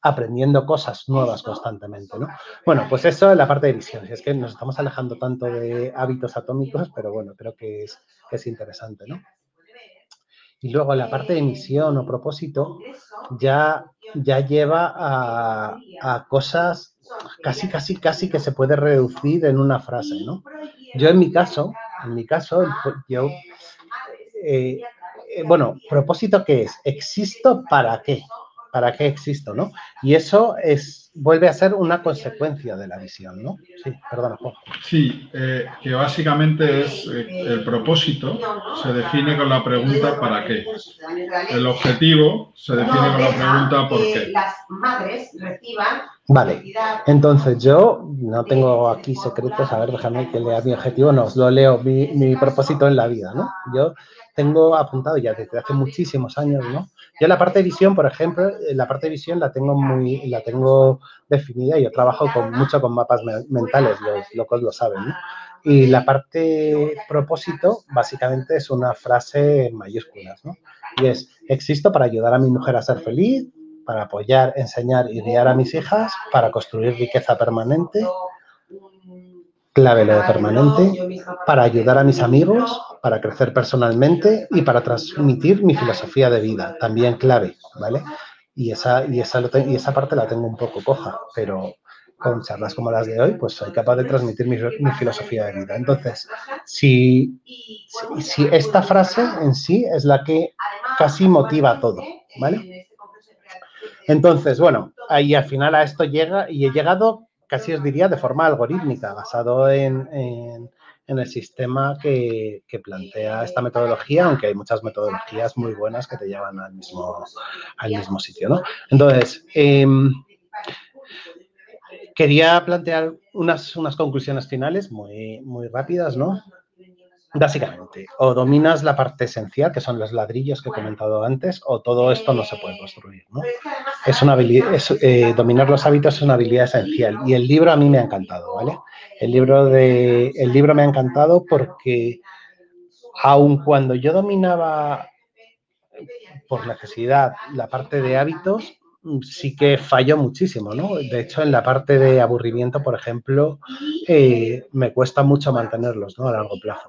aprendiendo cosas nuevas constantemente, ¿no? Bueno, pues eso es la parte de visión. Es que nos estamos alejando tanto de hábitos atómicos, pero bueno, creo que es interesante, ¿no? Y luego la parte de misión o propósito ya lleva a cosas casi que se puede reducir en una frase, ¿no? Yo en mi caso, yo, bueno, propósito ¿qué es? ¿Existo para qué? ¿Para qué existo, no? Y eso vuelve a ser una consecuencia de la visión, ¿no? Sí, perdona, Juanjo. Sí, que básicamente es el propósito se define con la pregunta ¿para qué? El objetivo se define con la pregunta ¿por qué? Vale, entonces yo no tengo aquí secretos, a ver, déjame que lea mi objetivo, no, os lo leo, mi propósito en la vida, ¿no? Yo tengo apuntado ya desde hace muchísimos años, ¿no? Yo la parte de visión, por ejemplo, la parte de visión la tengo definida y yo trabajo mucho con mapas mentales, los locos lo saben, ¿no? Y la parte propósito, básicamente, es una frase en mayúsculas, ¿no? Y es, existo para ayudar a mi mujer a ser feliz, para apoyar, enseñar y guiar a mis hijas, para construir riqueza permanente, clave lo de permanente, para ayudar a mis amigos, para crecer personalmente y para transmitir mi filosofía de vida, también clave, ¿vale? Y esa parte la tengo un poco coja, pero con charlas como las de hoy, pues soy capaz de transmitir mi filosofía de vida. Entonces, si esta frase en sí es la que casi motiva todo, ¿vale? Entonces, bueno, ahí al final a esto llega y he llegado, casi os diría, de forma algorítmica, basado en el sistema que plantea esta metodología, aunque hay muchas metodologías muy buenas que te llevan al mismo sitio, ¿no? Entonces, quería plantear unas conclusiones finales muy, muy rápidas, ¿no? Básicamente, o dominas la parte esencial, que son los ladrillos que he comentado antes, o todo esto no se puede construir, ¿no? Es una habilidad, dominar los hábitos es una habilidad esencial. Y el libro a mí me ha encantado, ¿vale? El libro me ha encantado porque aun cuando yo dominaba por necesidad la parte de hábitos, sí que falló muchísimo, ¿no? De hecho, en la parte de aburrimiento, por ejemplo, me cuesta mucho mantenerlos, ¿no? A largo plazo.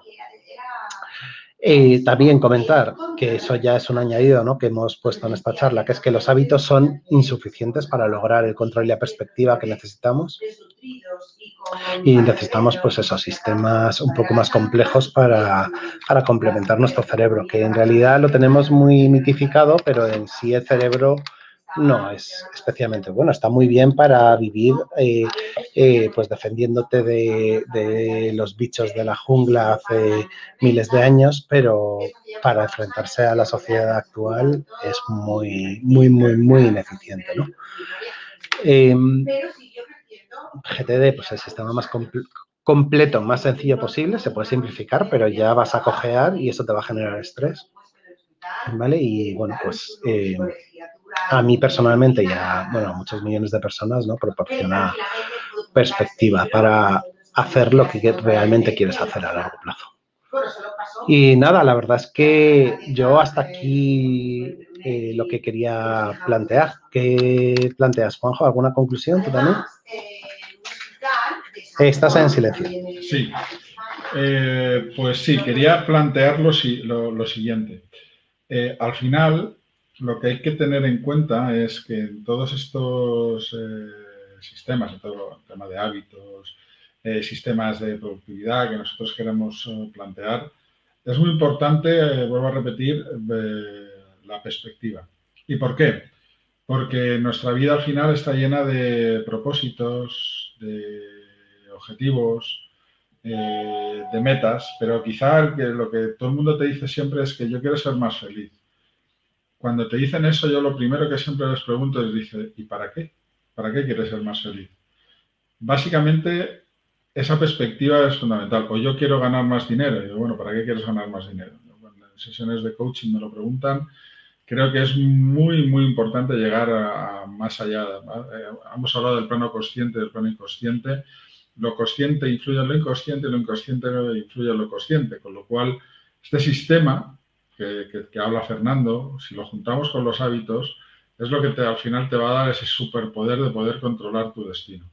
También comentar que eso ya es un añadido, ¿no?, que hemos puesto en esta charla, que es que los hábitos son insuficientes para lograr el control y la perspectiva que necesitamos. Y necesitamos, pues, esos sistemas un poco más complejos para complementar nuestro cerebro, que en realidad lo tenemos muy mitificado, pero en sí el cerebro no es especialmente bueno. Está muy bien para vivir pues defendiéndote de los bichos de la jungla hace miles de años, pero para enfrentarse a la sociedad actual es muy, muy, muy, muy ineficiente, ¿no? GTD, pues el sistema más completo, más sencillo posible, se puede simplificar, pero ya vas a cojear y eso te va a generar estrés, ¿vale? Y bueno, pues a mí personalmente y a muchos millones de personas, ¿no?, proporciona perspectiva para hacer lo que realmente quieres hacer a largo plazo. Y nada, la verdad es que yo hasta aquí lo que quería plantear. ¿Qué planteas, Juanjo? ¿Alguna conclusión tú también? Estás en silencio. Sí. Pues sí, quería plantear lo siguiente. Al final, lo que hay que tener en cuenta es que en todos estos sistemas, en todo el tema de hábitos, sistemas de productividad que nosotros queremos plantear, es muy importante, vuelvo a repetir, la perspectiva. ¿Y por qué? Porque nuestra vida al final está llena de propósitos, de objetivos, de metas, pero quizá lo que todo el mundo te dice siempre es que yo quiero ser más feliz. Cuando te dicen eso, yo lo primero que siempre les pregunto es, dice, ¿y para qué? ¿Para qué quieres ser más feliz? Básicamente, esa perspectiva es fundamental. O yo quiero ganar más dinero. Y digo, bueno, ¿para qué quieres ganar más dinero? Cuando en sesiones de coaching me lo preguntan, creo que es muy, muy importante llegar a más allá. Hemos hablado del plano consciente, del plano inconsciente. Lo consciente influye en lo inconsciente y lo inconsciente influye en lo consciente. Con lo cual, este sistema que habla Fernando, si lo juntamos con los hábitos, es lo que al final te va a dar ese superpoder de poder controlar tu destino.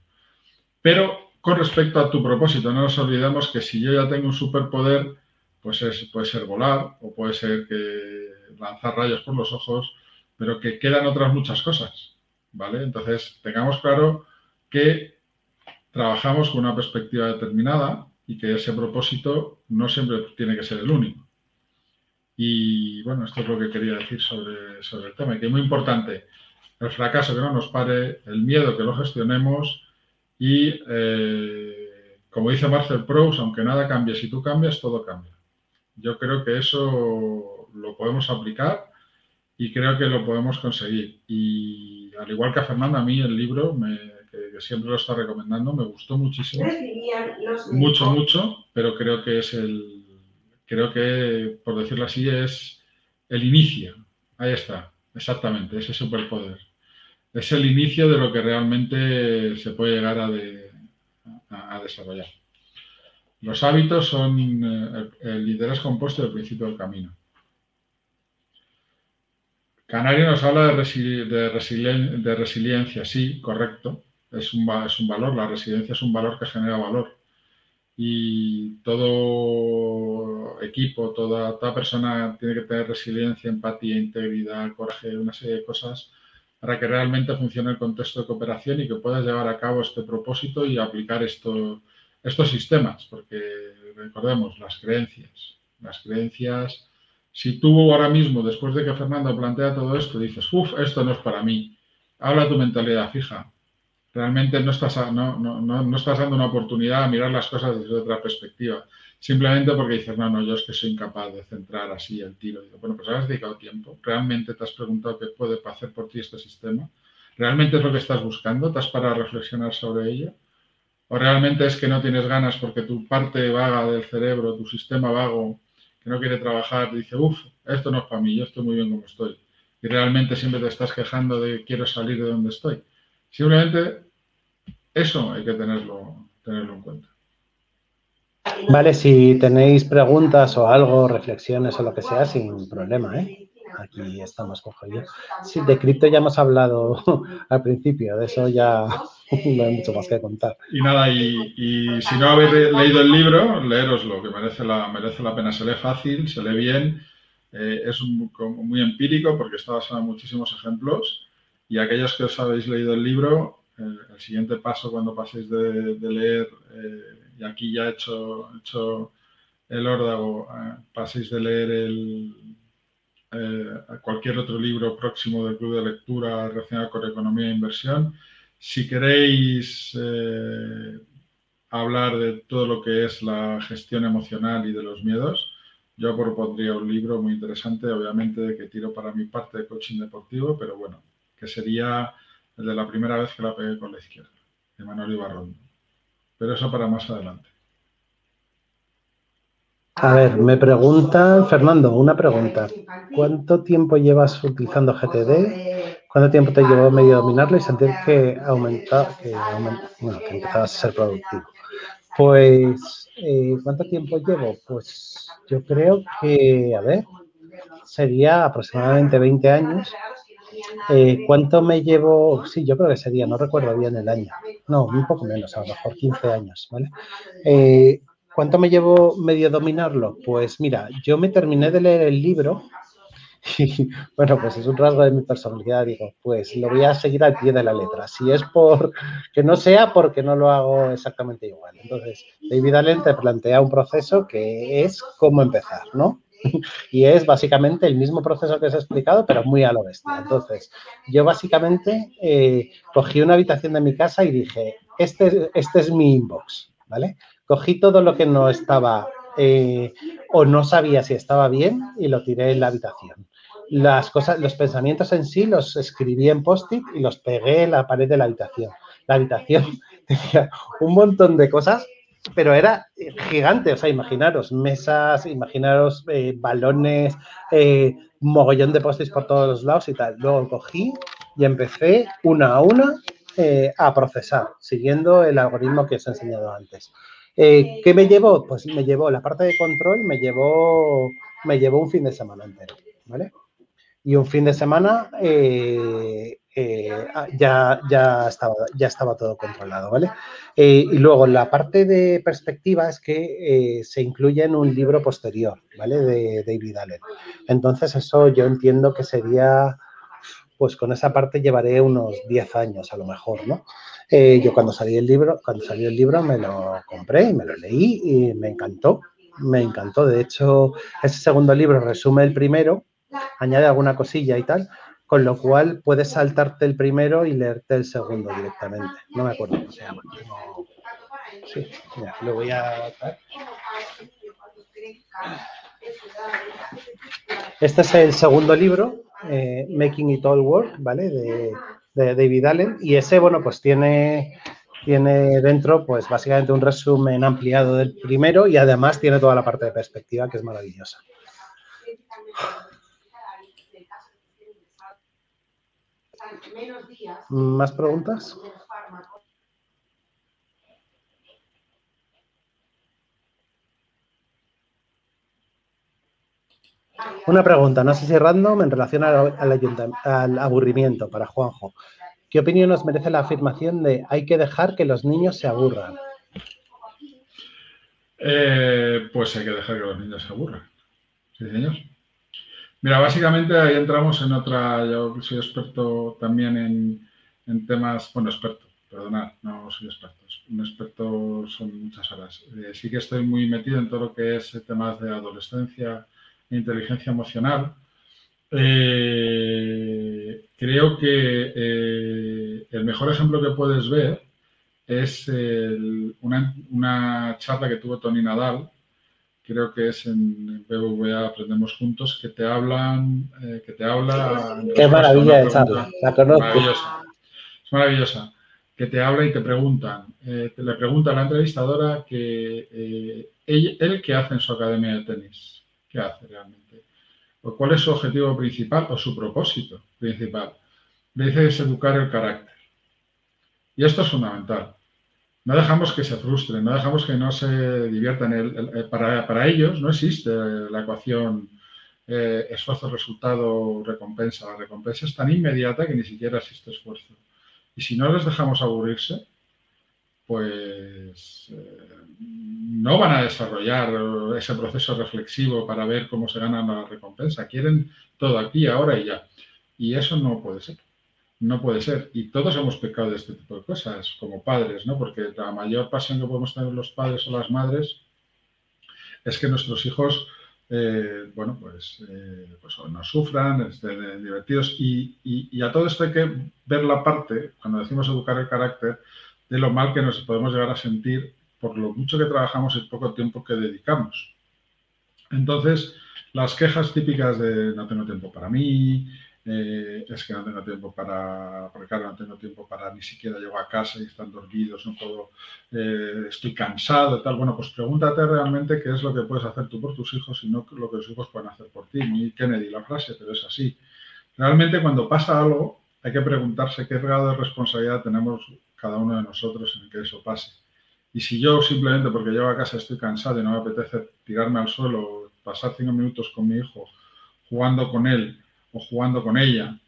Pero con respecto a tu propósito, no nos olvidemos que si yo ya tengo un superpoder, pues puede ser volar o puede ser que lanzar rayos por los ojos, pero que quedan otras muchas cosas, ¿vale? Entonces, tengamos claro que trabajamos con una perspectiva determinada y que ese propósito no siempre tiene que ser el único. Y bueno, esto es lo que quería decir sobre el tema, que es muy importante el fracaso que no nos pare, el miedo que lo gestionemos y, como dice Marcel Proust, aunque nada cambie, si tú cambias, todo cambia. Yo creo que eso lo podemos aplicar y creo que lo podemos conseguir. Y al igual que a Fernando, a mí el libro, que siempre lo está recomendando, me gustó muchísimo. Mucho, pero creo que, por decirlo así, es el inicio. Ahí está, exactamente, ese superpoder. Es el inicio de lo que realmente se puede llegar a desarrollar. Los hábitos son el interés compuesto del principio del camino. Canario nos habla de resiliencia, sí, correcto. Es un valor, la resiliencia es un valor que genera valor. Y todo equipo, toda persona tiene que tener resiliencia, empatía, integridad, coraje, una serie de cosas para que realmente funcione el contexto de cooperación y que puedas llevar a cabo este propósito y aplicar estos sistemas, porque recordemos, las creencias, si tú ahora mismo, después de que Fernando plantea todo esto, dices, esto no es para mí, habla tu mentalidad fija. Realmente no estás dando una oportunidad a mirar las cosas desde otra perspectiva. Simplemente porque dices, no, yo es que soy incapaz de centrar así el tiro. Digo, bueno, pues has dedicado tiempo. ¿Realmente te has preguntado qué puede hacer por ti este sistema? ¿Realmente es lo que estás buscando? ¿Te has parado a reflexionar sobre ello? ¿O realmente es que no tienes ganas porque tu parte vaga del cerebro, tu sistema vago, que no quiere trabajar, dice, esto no es para mí, yo estoy muy bien como estoy? Y realmente siempre te estás quejando de quiero salir de donde estoy. Simplemente eso hay que tenerlo en cuenta. Vale, si tenéis preguntas o algo, reflexiones o lo que sea, sin problema, ¿eh? Aquí estamos, cojo yo. Sí, de cripto ya hemos hablado al principio, de eso ya no hay mucho más que contar. Y nada, y si no habéis leído el libro, leéroslo, que merece la pena. Se lee fácil, se lee bien, es muy empírico porque está basado en muchísimos ejemplos. Y aquellos que os habéis leído el libro, el siguiente paso cuando paséis de leer, y aquí ya he hecho el órdago, paséis de leer cualquier otro libro próximo del club de lectura relacionado con economía e inversión. Si queréis hablar de todo lo que es la gestión emocional y de los miedos, yo propondría un libro muy interesante, obviamente que tiro para mi parte de coaching deportivo, pero bueno, que sería el de la primera vez que la pegué con la izquierda, de Manuel Ibarrondo. Pero eso para más adelante. A ver, me pregunta Fernando, una pregunta. ¿Cuánto tiempo llevas utilizando GTD? ¿Cuánto tiempo te llevó medio dominarlo y sentir que empezabas a ser productivo? Pues, ¿cuánto tiempo llevo? Pues yo creo que, a ver, sería aproximadamente 20 años. ¿Cuánto me llevo? Sí, yo creo que sería, no recuerdo bien el año. No, un poco menos, a lo mejor 15 años, ¿vale? ¿Cuánto me llevo medio dominarlo? Pues mira, yo me terminé de leer el libro y, bueno, pues es un rasgo de mi personalidad. Digo, pues lo voy a seguir al pie de la letra. Si es por que no sea porque no lo hago exactamente igual. Entonces, David Allen te plantea un proceso que es cómo empezar, ¿no? Y es básicamente el mismo proceso que os he explicado, pero muy a lo bestia. Entonces, yo básicamente cogí una habitación de mi casa y dije, este es mi inbox, ¿vale? Cogí todo lo que no estaba o no sabía si estaba bien y lo tiré en la habitación. Las cosas, los pensamientos en sí los escribí en post-it y los pegué en la pared de la habitación. La habitación tenía un montón de cosas, pero era gigante. O sea, imaginaros mesas, imaginaros balones, mogollón de post-its por todos los lados y tal. Luego cogí y empecé una a una a procesar, siguiendo el algoritmo que os he enseñado antes. ¿Qué me llevó? Pues me llevó la parte de control, me llevó un fin de semana entero, ¿vale? y un fin de semana ya estaba todo controlado, ¿vale? Y luego la parte de perspectiva es que se incluye en un libro posterior, ¿vale? De David Allen. Entonces eso yo entiendo que sería, pues con esa parte llevaré unos 10 años a lo mejor, ¿no? Yo cuando salió el libro me lo compré y me lo leí y me encantó. Me encantó. De hecho, ese segundo libro resume el primero, añade alguna cosilla y tal, con lo cual puedes saltarte el primero y leerte el segundo directamente. No me acuerdo cómo se llama. No. Sí, mira, lo voy a... Este es el segundo libro, Making It All Work, ¿vale? De David Allen. Y ese, bueno, pues tiene dentro, pues básicamente un resumen ampliado del primero y además tiene toda la parte de perspectiva, que es maravillosa. ¿Más preguntas? Una pregunta, no sé si random, en relación al aburrimiento, para Juanjo. ¿Qué opinión nos merece la afirmación de hay que dejar que los niños se aburran? Pues hay que dejar que los niños se aburran. Sí, señor. Mira, básicamente ahí entramos en otra, yo soy experto también en temas, bueno, perdonad, no soy experto, un experto son muchas horas. Sí que estoy muy metido en todo lo que es temas de adolescencia e inteligencia emocional. Creo que el mejor ejemplo que puedes ver es una charla que tuvo Tony Nadal, creo que es en BBVA Aprendemos Juntos, que te habla. Qué maravilla de charla, la conozco. Maravillosa, es maravillosa. Que te habla y te preguntan, le pregunta a la entrevistadora que él qué hace en su academia de tenis, qué hace realmente, o cuál es su objetivo principal o su propósito principal. Le dice que es educar el carácter. Y esto es fundamental. No dejamos que se frustren, no dejamos que no se diviertan. Para ellos no existe la ecuación esfuerzo, resultado, recompensa. La recompensa es tan inmediata que ni siquiera existe esfuerzo. Y si no les dejamos aburrirse, pues no van a desarrollar ese proceso reflexivo para ver cómo se gana la recompensa. Quieren todo aquí, ahora y ya. Y eso no puede ser. No puede ser. Y todos hemos pecado de este tipo de cosas como padres, ¿no? Porque la mayor pasión que podemos tener los padres o las madres es que nuestros hijos, pues no sufran, estén divertidos. Y a todo esto hay que ver la parte, cuando decimos educar el carácter, de lo mal que nos podemos llegar a sentir por lo mucho que trabajamos y el poco tiempo que dedicamos. Entonces, las quejas típicas de no tengo tiempo para mí, es que no tengo tiempo porque claro, no tengo tiempo para ni siquiera llego a casa y están dormidos, no puedo, estoy cansado y tal. Bueno, pues pregúntate realmente qué es lo que puedes hacer tú por tus hijos y no lo que los hijos pueden hacer por ti. Muy Kennedy la frase, pero es así. Realmente cuando pasa algo hay que preguntarse qué grado de responsabilidad tenemos cada uno de nosotros en que eso pase. Y si yo simplemente porque llego a casa estoy cansado y no me apetece tirarme al suelo, pasar 5 minutos con mi hijo jugando con él o jugando con ella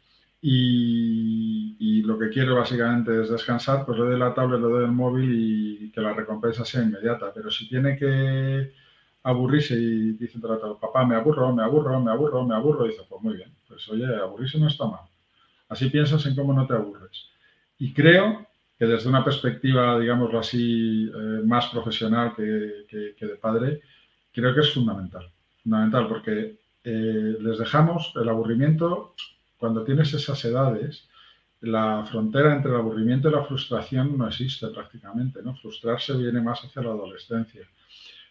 y lo que quiero básicamente es descansar, pues le doy la tablet, le doy el móvil y que la recompensa sea inmediata. Pero si tiene que aburrirse y dice papá, me aburro, y dice, pues muy bien, pues oye, aburrirse no está mal. Así piensas en cómo no te aburres. Y creo que desde una perspectiva, digámoslo así, más profesional que de padre, creo que es fundamental. Fundamental porque les dejamos el aburrimiento, cuando tienes esas edades, la frontera entre el aburrimiento y la frustración no existe prácticamente, ¿no? Frustrarse viene más hacia la adolescencia.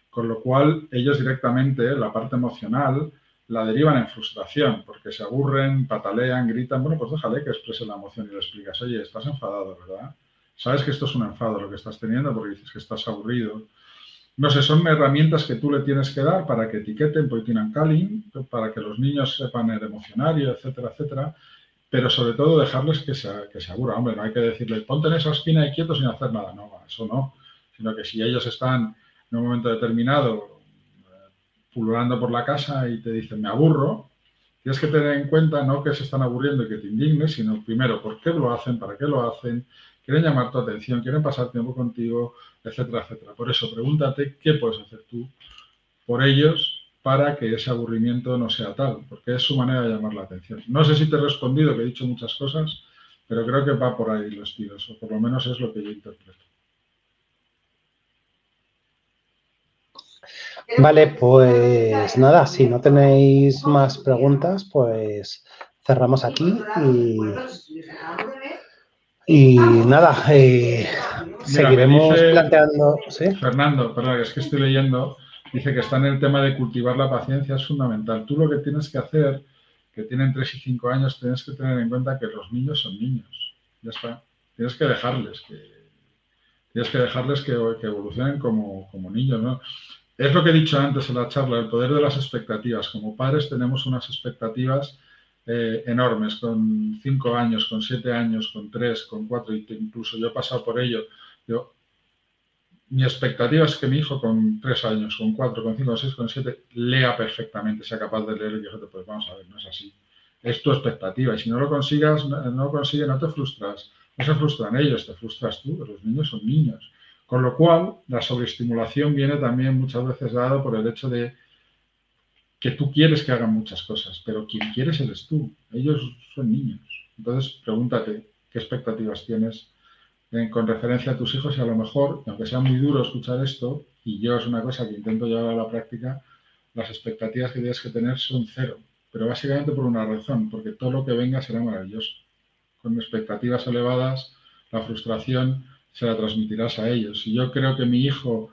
Con lo cual, ellos directamente, la parte emocional, la derivan en frustración, porque se aburren, patalean, gritan. Bueno, pues déjale que exprese la emoción y le explicas, oye, estás enfadado, ¿verdad? Sabes que esto es un enfado lo que estás teniendo porque dices que estás aburrido. No sé, son herramientas que tú le tienes que dar para que etiqueten Poitin and Calling, para que los niños sepan el emocionario, etcétera, etcétera, pero sobre todo dejarles que se aburran. Hombre, no hay que decirle, ponte en esa esquina y quieto sin hacer nada. No, eso no. Sino que si ellos están en un momento determinado pululando por la casa y te dicen, me aburro, Tienes que tener en cuenta no que se están aburriendo y que te indignes, sino primero, ¿por qué lo hacen? ¿Para qué lo hacen? ¿Quieren llamar tu atención? ¿Quieren pasar tiempo contigo? Etcétera, etcétera. Por eso, pregúntate qué puedes hacer tú por ellos para que ese aburrimiento no sea tal, porque es su manera de llamar la atención. No sé si te he respondido, que he dicho muchas cosas, pero creo que va por ahí los tiros, o por lo menos es lo que yo interpreto. Vale, pues nada, si no tenéis más preguntas, pues cerramos aquí y nada, seguiremos planteando. ¿Sí? Fernando, perdón, es que estoy leyendo, dice que está en el tema de cultivar la paciencia, es fundamental. Tú lo que tienes que hacer, que tienen 3 y 5 años, tienes que tener en cuenta que los niños son niños. Ya está. Tienes que dejarles que evolucionen como niños, ¿no? Es lo que he dicho antes en la charla, el poder de las expectativas. Como padres tenemos unas expectativas enormes, con 5 años, con 7 años, con 3, con 4, incluso yo he pasado por ello. Mi expectativa es que mi hijo con 3 años, con 4, con 5, con 6, con 7, lea perfectamente, sea capaz de leer y que pues vamos a ver, no es así. Es tu expectativa y si no lo consigues, no te frustras. No se frustran ellos, te frustras tú, los niños son niños. Con lo cual, la sobreestimulación viene también muchas veces dado por el hecho de que tú quieres que hagan muchas cosas, pero quien quieres eres tú. Ellos son niños. Entonces, pregúntate qué expectativas tienes con referencia a tus hijos y a lo mejor, aunque sea muy duro escuchar esto, y yo es una cosa que intento llevar a la práctica, las expectativas que tienes que tener son cero. Pero básicamente por una razón, porque todo lo que venga será maravilloso. Con expectativas elevadas, la frustración se la transmitirás a ellos. Si yo creo que mi hijo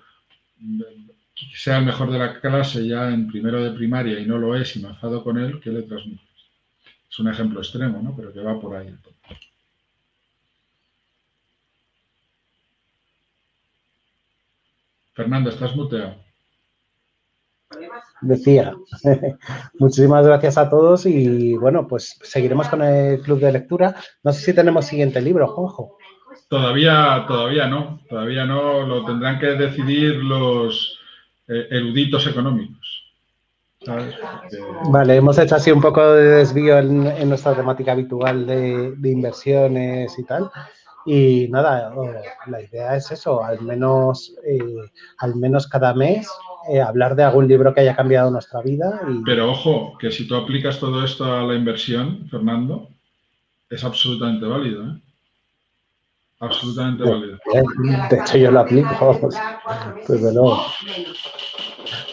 sea el mejor de la clase ya en primero de primaria y no lo es y me enfado con él, ¿qué le transmites? Es un ejemplo extremo, ¿no? Pero que va por ahí. Fernando, estás muteado. Decía, muchísimas gracias a todos y bueno, pues seguiremos con el club de lectura. No sé si tenemos siguiente libro, Juanjo. Todavía no, lo tendrán que decidir los eruditos económicos. ¿Sabes? Vale, hemos hecho así un poco de desvío en nuestra temática habitual de inversiones y tal. Y nada, la idea es eso, al menos cada mes hablar de algún libro que haya cambiado nuestra vida. Pero ojo, que si tú aplicas todo esto a la inversión, Fernando, es absolutamente válido, ¿eh? Absolutamente válido. De hecho, yo lo aplico. Desde luego.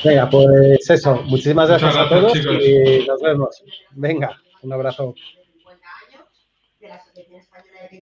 Venga, pues eso. Muchísimas gracias a todos, chicos. Y nos vemos. Venga, un abrazo.